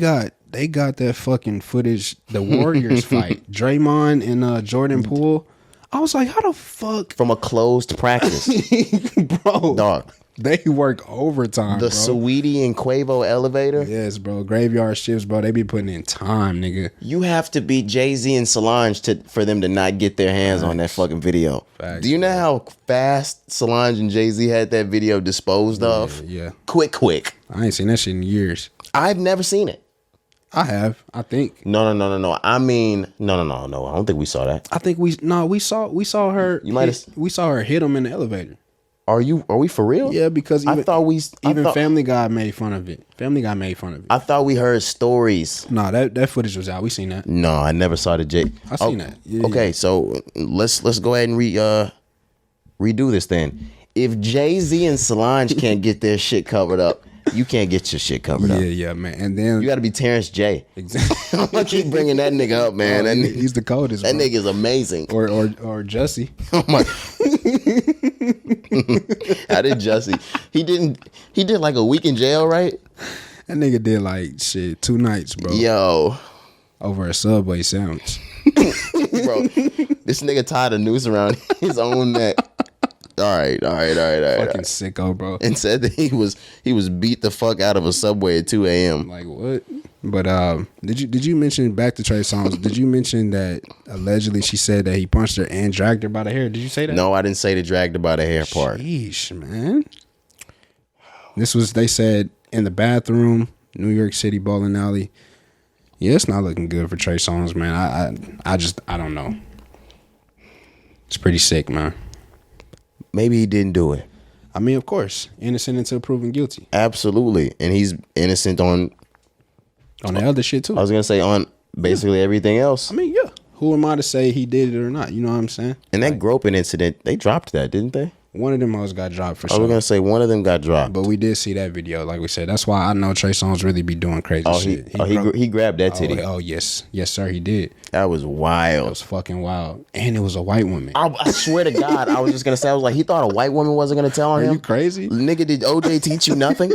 got that fucking footage, the Warriors fight, Draymond and Jordan Poole. I was like, how the fuck? From a closed practice. Bro. Dog. They work overtime, the bro. Saweetie and Quavo elevator? Yes, bro. Graveyard shifts, bro. They be putting in time, nigga. You have to be Jay-Z and Solange for them to not get their hands on that fucking video. Facts, do you know how fast Solange and Jay-Z had that video disposed of? Yeah. Quick. I ain't seen that shit in years. I've never seen it. I have. I think. No. I mean, no. I don't think we saw that. I think we saw her. You might have. We saw her hit him in the elevator. Are we for real? Yeah, because even, I thought Family Guy made fun of it. Family Guy made fun of it. I thought we heard stories. No, that footage was out. We seen that. No, I never saw the J. I seen that. Yeah, okay, so let's go ahead and redo this then. If Jay-Z and Solange can't get their shit covered up, you can't get your shit covered up. Yeah, man. And then you got to be Terrence J. Exactly. I'm gonna keep bringing that nigga up, man. He's the coldest. That bro. nigga's amazing. Or Jussie. Oh my. How did Jussie? He did like a week in jail, right? That nigga did like shit 2 nights, bro. Yo. Over a Subway sandwich. Bro, this nigga tied a noose around his own neck. All right. Fucking sicko, bro. And said that he was beat the fuck out of a Subway at 2 a.m. Like what? But did you mention, back to Trey Songz? Did you mention that allegedly she said that he punched her and dragged her by the hair? Did you say that? No, I didn't say the dragged her by the hair part. Sheesh, man. This was, they said, in the bathroom, New York City bowling alley. Yeah, it's not looking good for Trey Songz, man. I don't know. It's pretty sick, man. Maybe he didn't do it. I mean, of course, innocent until proven guilty. Absolutely, and he's innocent on the other shit too. I was gonna say on basically everything else. I mean, yeah. Who am I to say he did it or not? You know what I'm saying? And that groping incident, they dropped that, didn't they? One of them always got dropped for I sure. was gonna say one of them got dropped, but we did see that video. Like we said, that's why I know Trey Songz really be doing crazy shit. He grabbed that titty. Oh yes, sir, he did. That was wild. That was fucking wild, and it was a white woman. I swear to God, I was just gonna say, I was like, he thought a white woman wasn't gonna tell on him. Are you crazy, nigga? Did OJ teach you nothing?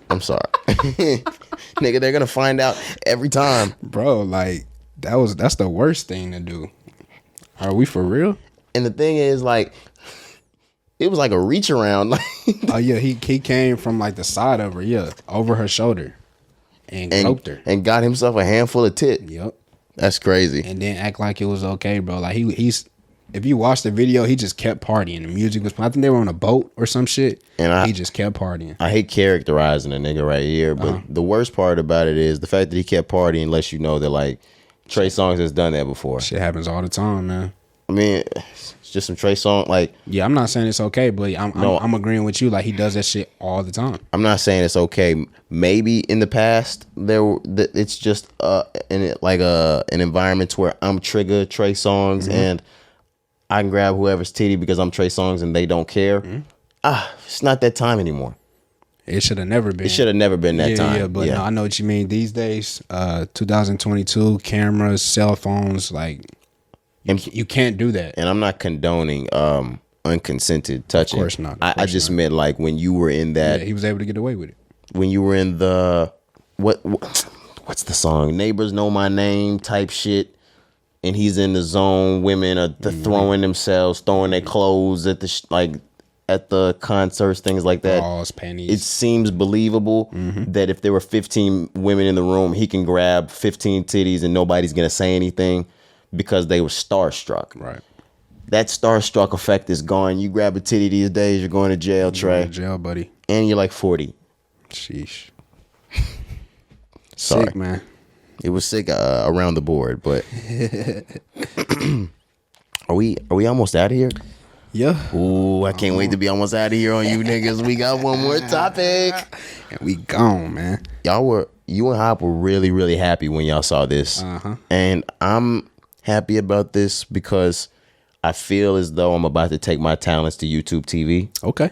I'm sorry, nigga. They're gonna find out every time, bro. Like that's the worst thing to do. Are we for real? And the thing is, like, it was like a reach around. Oh yeah, he came from like the side of her, yeah, over her shoulder, and groped her, and got himself a handful of tit. Yep, that's crazy. And then act like it was okay, bro. Like he's. If you watch the video, he just kept partying. The music was. I think they were on a boat or some shit, and he just kept partying. I hate characterizing a nigga right here, but the worst part about it is the fact that he kept partying lets you know that like Trey Songz has done that before. Shit happens all the time, man. I mean, it's just some Trey Songz, like. Yeah, I'm not saying it's okay, but I'm agreeing with you. Like, he does that shit all the time. I'm not saying it's okay. Maybe in the past it's just an environment where I'm trigger Trey Songz and I can grab whoever's titty because I'm Trey Songz and they don't care. It's not that time anymore. It should have never been. It should have never been that time. Yeah, but no, I know what you mean. These days, 2022, cameras, cell phones, like. You can't do that. And I'm not condoning unconsented touching. Of course not. I just meant like when you were in that. Yeah, he was able to get away with it. When you were in the what's the song? Neighbors Know My Name type shit. And he's in the zone. Women are throwing themselves, throwing their clothes at at the concerts, things like that. Balls, panties. It seems believable that if there were 15 women in the room, he can grab 15 titties and nobody's gonna say anything. Because they were starstruck. Right. That starstruck effect is gone. You grab a titty these days, you're going to jail, Trey. Going to jail, buddy. And you're like 40. Sheesh. Sorry. Sick, man. It was sick around the board, but are we almost out of here? Yeah. Ooh, I can't wait to be almost out of here on you niggas. We got one more topic. And we gone, man. You and Hop were really, really happy when y'all saw this. And I'm happy about this because I feel as though I'm about to take my talents to YouTubeTV. Okay.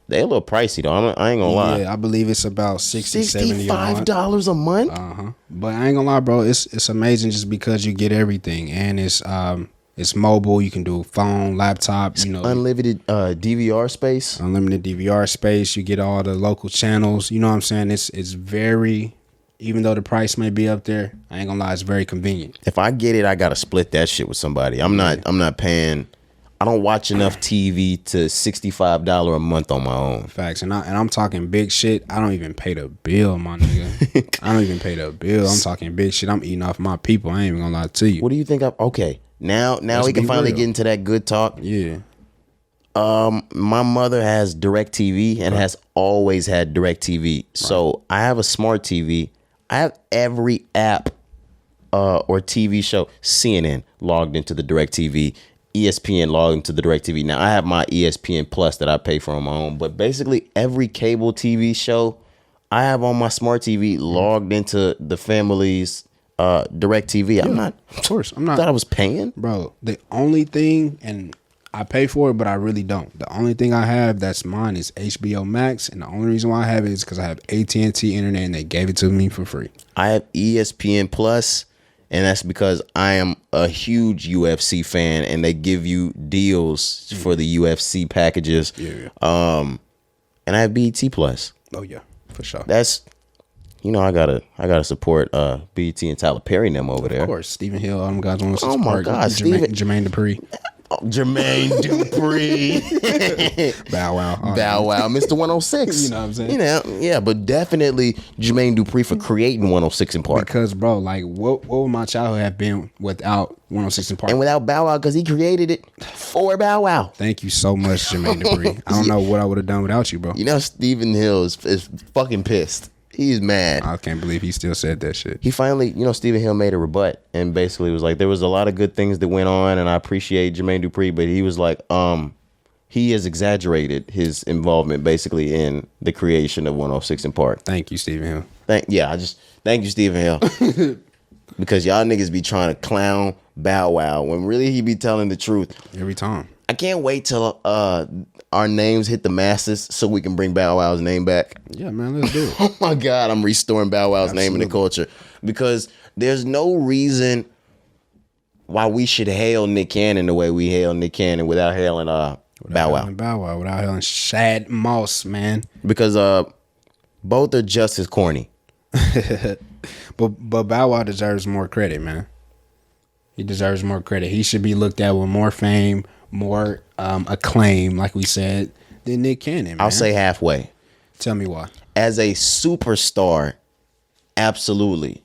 They're a little pricey though. I ain't gonna lie. Yeah, I believe it's about $65 a month. But I ain't gonna lie, bro. It's amazing just because you get everything, and it's mobile. You can do phone, laptop. Unlimited DVR space. Unlimited DVR space. You get all the local channels. You know what I'm saying? It's very. Even though the price may be up there, I ain't gonna lie, it's very convenient. If I get it, I gotta split that shit with somebody. I'm not paying. I don't watch enough TV to $65 a month on my own. Facts, and I'm talking big shit. I don't even pay the bill, my nigga. I don't even pay the bill. I'm talking big shit. I'm eating off my people. I ain't even gonna lie to you. What do you think? Okay, now we can finally get into that good talk. Yeah. My mother has DirecTV and has always had DirecTV. So I have a smart TV. I have every app or TV show. CNN logged into the DirecTV. ESPN logged into the DirecTV. Now I have my ESPN Plus that I pay for on my own. But basically every cable TV show I have on my smart TV logged into the family's DirecTV. I'm not. Of course, I'm not. Thought I was paying, bro. The only thing, and I pay for it, but I really don't. The only thing I have that's mine is HBO Max, and the only reason why I have it is because I have AT&T internet, and they gave it to me for free. I have ESPN Plus, and that's because I am a huge UFC fan, and they give you deals for the UFC packages. Yeah. And I have BET Plus. Oh yeah, for sure. That's, I gotta support BET and Tyler Perry and them over there. Of course, Stephen Hill, all them guys want to Oh my God, Jermaine Dupri. Jermaine Dupri. Bow Wow. Bow Wow, Mr. 106. You know what I'm saying? Yeah, but definitely Jermaine Dupri for creating 106 in Park. Because, bro, like, what would my childhood have been without 106 in Park? And without Bow Wow, because he created it for Bow Wow. Thank you so much, Jermaine Dupri. I don't know what I would have done without you, bro. Stephen Hill is fucking pissed. He's mad. I can't believe he still said that shit. He finally, Stephen Hill made a rebut and basically was like, there was a lot of good things that went on, and I appreciate Jermaine Dupri, but he was like, he has exaggerated his involvement basically in the creation of 106 in Park. Thank you, Stephen Hill. Thank you, Stephen Hill. Because y'all niggas be trying to clown Bow Wow when really he be telling the truth. Every time. I can't wait till our names hit the masses so we can bring Bow Wow's name back. Yeah, man, let's do it. Oh my God, I'm restoring Bow Wow's name in the culture, because there's no reason why we should hail Nick Cannon the way we hail Nick Cannon without hailing Bow Wow. Without hailing Shad Moss, man. Because both are just as corny. But Bow Wow deserves more credit, man. He deserves more credit. He should be looked at with more fame, more acclaim, like we said, than Nick Cannon, man. I'll say halfway. Tell me why. As a superstar, absolutely.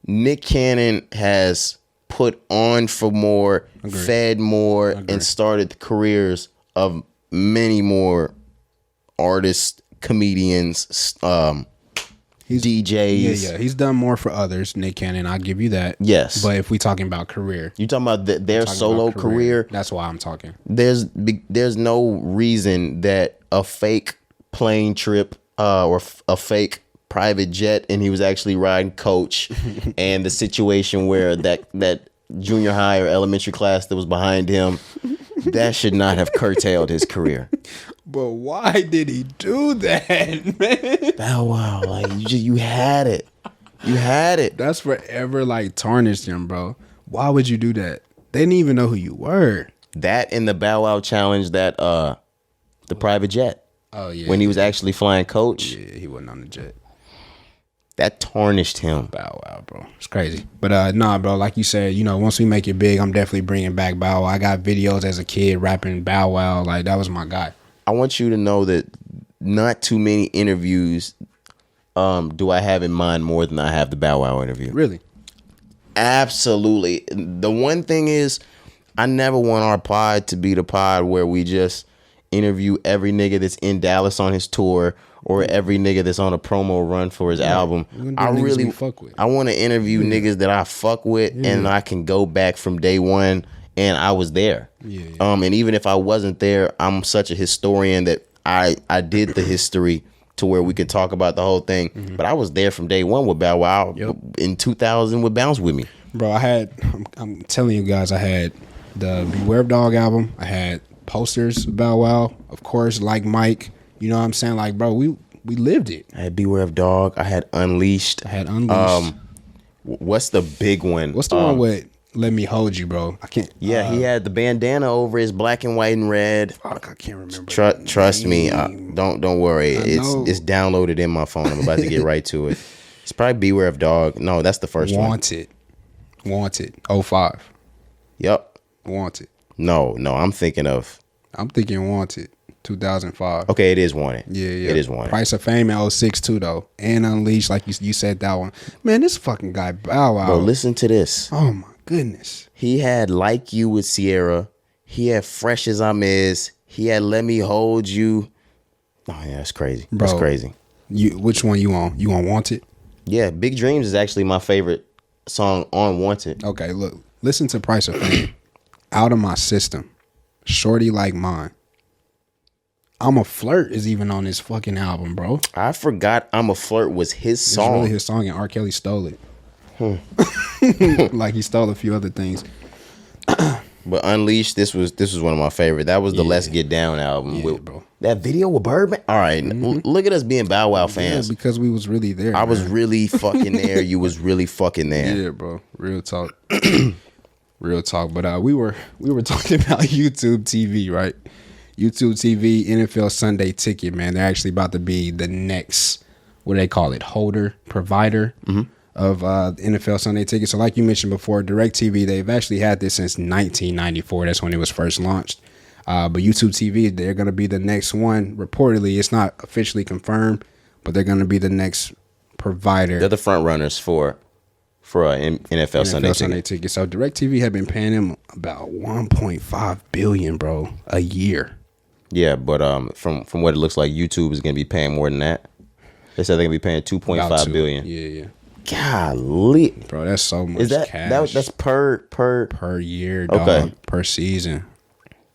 Nick Cannon has put on for more, fed more, and started the careers of many more artists, comedians, DJs. Yeah. He's done more for others, Nick Cannon. I'll give you that. Yes. But if we talking about career. You talking about their solo career? That's why I'm talking. There's no reason that a fake plane trip or a fake private jet, and he was actually riding coach, and the situation where that junior high or elementary class that was behind him, that should not have curtailed his career. But why did he do that, man? Bow Wow, like you had it. You had it. That's forever like tarnished him, bro. Why would you do that? They didn't even know who you were. That and the Bow Wow challenge, that the private jet. Oh yeah. When he was actually flying coach. Yeah, he wasn't on the jet. That tarnished him. Bow Wow, bro. It's crazy. But nah, bro, like you said, once we make it big, I'm definitely bringing back Bow Wow. I got videos as a kid rapping Bow Wow. Like, that was my guy. I want you to know that not too many interviews do I have in mind more than I have the Bow Wow interview. Really? Absolutely. The one thing is, I never want our pod to be the pod where we just interview every nigga that's in Dallas on his tour, or every nigga that's on a promo run for his album. I really fuck with. I want to interview niggas that I fuck with, and I can go back from day one and I was there. And even if I wasn't there, I'm such a historian that I did the history to where we could talk about the whole thing. But I was there from day one with Bow Wow. In 2000 with Bounce With Me. Bro, I'm telling you guys, I had the Beware of Dog album. I had posters of Bow Wow, of course, like Mike. You know what I'm saying? Like, bro, we lived it. I had Beware of Dog. I had Unleashed. What's the big one? What's the one with Let Me Hold You, bro? I can't. Yeah, he had the bandana over his black and white and red. Fuck, I can't remember. Trust me. Don't worry. It's downloaded in my phone. I'm about to get right to it. It's probably Beware of Dog. No, that's the first one. Wanted. 05. Yep. Wanted. No, I'm thinking Wanted. 2005. Okay, it is Wanted. Yeah. It is Wanted. Price of Fame in 06 too, though. And Unleashed, like you said that one. Man, this fucking guy Bow Wow. Bro, listen to this. Oh my goodness. He had Like You with Sierra. He had Fresh as I'm Is. He had Let Me Hold You. Oh yeah, that's crazy. Bro, that's crazy. Which one you on? You on Wanted? Yeah, Big Dreams is actually my favorite song on Wanted. Okay, look. Listen to Price of Fame. Out of My System. Shorty Like Mine. I'm a Flirt is even on this fucking album, bro. I forgot I'm a Flirt was his song. It's really his song, and R. Kelly stole it. Like he stole a few other things. But Unleashed, this was one of my favorite. That was the Let's Get Down album. Yeah, bro. That video with Birdman. All right, look at us being Bow Wow fans. Yeah, because we was really there. I was really fucking there. You was really fucking there. Yeah, bro. Real talk. Real talk. But we were talking about YouTube TV, right? YouTube TV, NFL Sunday Ticket, man. They're actually about to be the next, what do they call it, provider of NFL Sunday Ticket. So like you mentioned before, DirecTV, they've actually had this since 1994. That's when it was first launched. But YouTube TV, they're going to be the next one. Reportedly, it's not officially confirmed, but they're going to be the next provider. They're the front runners for an NFL Sunday ticket. So DirecTV had been paying them about $1.5 billion, bro, a year. Yeah, but from what it looks like, YouTube is going to be paying more than that. They said they're going to be paying $2.5 billion. Yeah. Golly, bro, that's so much cash. That's per year, dog. Okay. Per season.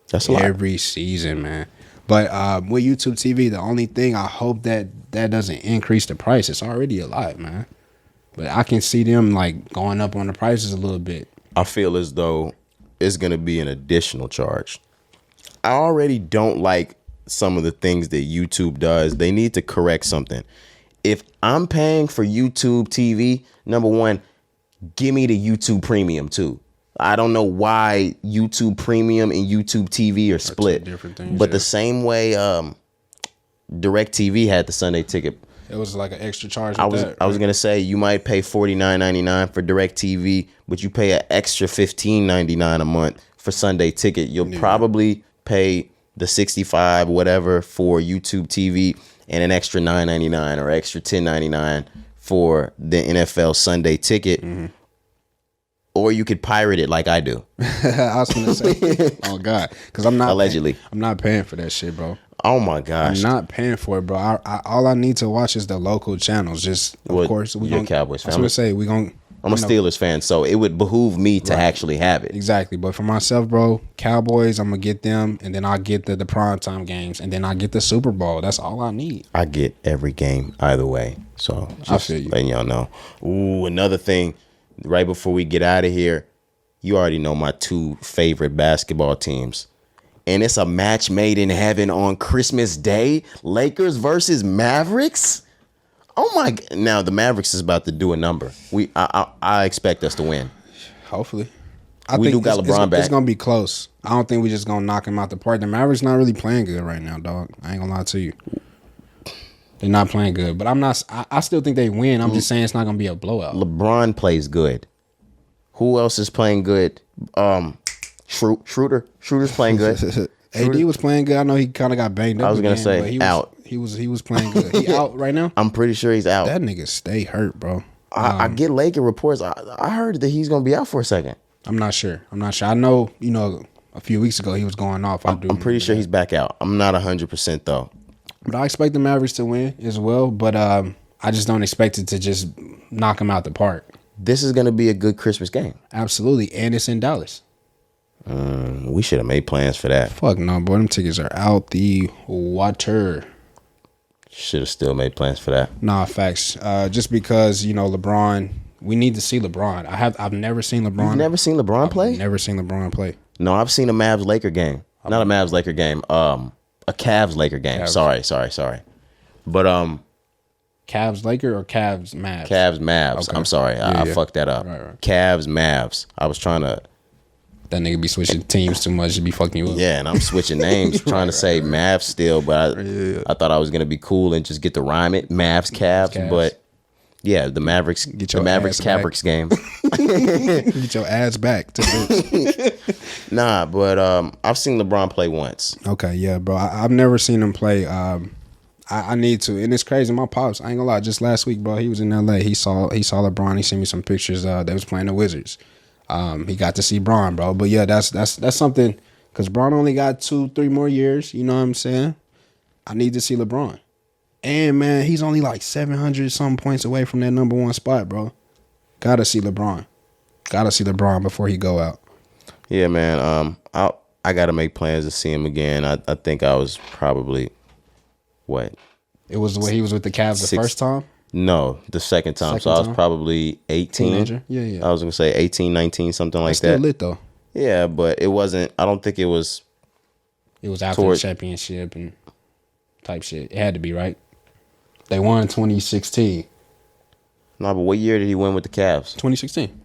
That's a lot. Every season, man. But with YouTube TV, the only thing I hope that doesn't increase the price. It's already a lot, man. But I can see them like going up on the prices a little bit. I feel as though it's going to be an additional charge. I already don't like some of the things that YouTube does. They need to correct something. If I'm paying for YouTube TV, number one, give me the YouTube Premium too. I don't know why YouTube Premium and YouTube TV are split. Different things, but the same way DirecTV had the Sunday ticket. It was like an extra charge. I was gonna say you might pay $49.99 for DirecTV, but you pay an extra $15.99 a month for Sunday ticket. You'll probably pay the $65 whatever for YouTube TV and an extra $9.99 or extra $10.99 for the NFL Sunday ticket. Or you could pirate it like I do. I was gonna say, oh God, because I'm not allegedly. I'm not paying for that shit, bro. Oh my gosh, I'm not paying for it, bro. All I need to watch is the local channels. Just of course, we gonna Cowboys fan. I was gonna say we gonna. I'm a Steelers fan, so it would behoove me to actually have it. Exactly, but for myself, bro, Cowboys, I'm gonna get them, and then I'll get the primetime games, and then I get the Super Bowl. That's all I need. I get every game either way, so just letting y'all know. Ooh, another thing. Right before we get out of here, you already know my two favorite basketball teams. And it's a match made in heaven on Christmas Day. Lakers versus Mavericks. Oh my God. Now the Mavericks is about to do a number. I expect us to win. Hopefully. We do got LeBron back. It's going to be close. I don't think we just going to knock him out the park. The Mavericks not really playing good right now, dog. I ain't going to lie to you. They're not playing good, but I still think they win. I'm just saying it's not going to be a blowout. LeBron plays good. Who else is playing good? Schroeder's playing good. AD was playing good. I know he kind of got banged up. I was going to say out. He was playing good. He out right now? I'm pretty sure he's out. That nigga stay hurt, bro. I get Laker reports. I heard that he's going to be out for a second. I'm not sure. I know, a few weeks ago he was going off. I'm pretty sure he's back out. I'm not 100% though. But I expect the Mavericks to win as well. But I just don't expect it to just knock them out the park. This is going to be a good Christmas game. Absolutely. And it's in Dallas. We should have made plans for that. Fuck no, boy. Them tickets are out the water. Should have still made plans for that. Nah, facts. Just because, LeBron, we need to see LeBron. I've never seen LeBron. You've never seen LeBron play? I've never seen LeBron play. No, I've seen a Mavs-Laker game. Not a Mavs-Laker game. A Cavs-Laker game. Cavs. Sorry. But Cavs-Laker or Cavs-Mavs? Cavs-Mavs. Okay. I'm sorry. I fucked that up. Right. Cavs-Mavs. I was trying to... That nigga be switching teams too much to be fucking you up. Yeah, and I'm switching names, trying to say Mavs still, but I thought I was gonna be cool and just get to rhyme it. Mavs, Cavs. But yeah, the Mavericks Cavricks game. Get your ass back to this. Nah, but I've seen LeBron play once. Okay, yeah, bro. I've never seen him play. I need to, and it's crazy. My pops, I ain't gonna lie. Just last week, bro, he was in LA. He saw LeBron. He sent me some pictures. They was playing the Wizards. He got to see Bron, bro. But yeah, that's something Because Bron only got 2-3 more years. You know what I'm saying? I need to see LeBron. And, man, he's only like 700-something points away from that number one spot, bro. Gotta see LeBron. Gotta see LeBron before he go out. Yeah, man. I got to make plans to see him again. I think I was probably, what? It was when he was with the Cavs the first time? No, the second time. So I was probably 18. Teenager? Yeah. I was going to say 18, 19, something like That's that. still lit, though. Yeah, but it wasn't, I don't think it was. It was after the championship and type shit. It had to be, right? They won 2016. No, but what year did he win with the Cavs? 2016.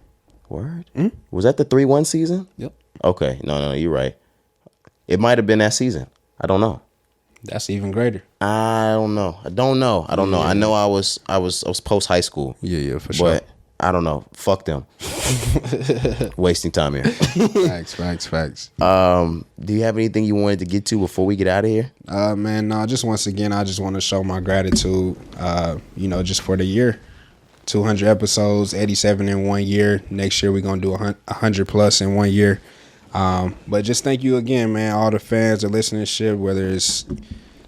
Word? Mm-hmm. Was that the 3-1 season? Yep. Okay. No, you're right. It might have been that season. I don't know. That's even greater. I don't know. I know. I know I was post high school. Yeah, for sure. But I don't know. Fuck them. Wasting time here. Facts. Do you have anything you wanted to get to before we get out of here? Man, no, just once again, I just want to show my gratitude, just for the year. 200 episodes, 87 in 1 year. Next year, we're going to do 100 plus in 1 year. But just thank you again, man, all the fans, the listenership, whether it's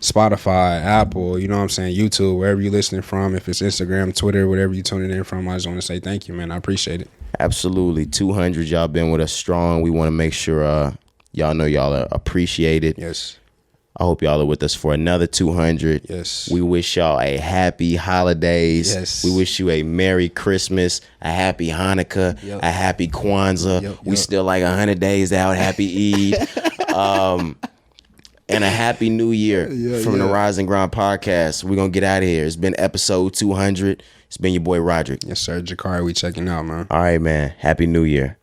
Spotify, Apple, you know what I'm saying, YouTube, wherever you're listening from, if it's Instagram, Twitter, whatever you're tuning in from, I just want to say thank you, man. I appreciate it. Absolutely. 200, y'all been with us strong. We want to make sure y'all know y'all are appreciated. Yes. I hope y'all are with us for another 200. Yes. We wish y'all a happy holidays. Yes. We wish you a Merry Christmas, a happy Hanukkah, Yep. a happy Kwanzaa. Yep. We still like 100 days out. Happy Eid. And a happy new year from the Rise and Grind podcast. We're going to get out of here. It's been episode 200. It's been your boy Roderick. Yes, sir. Jacquees, we checking out, man. All right, man. Happy New Year.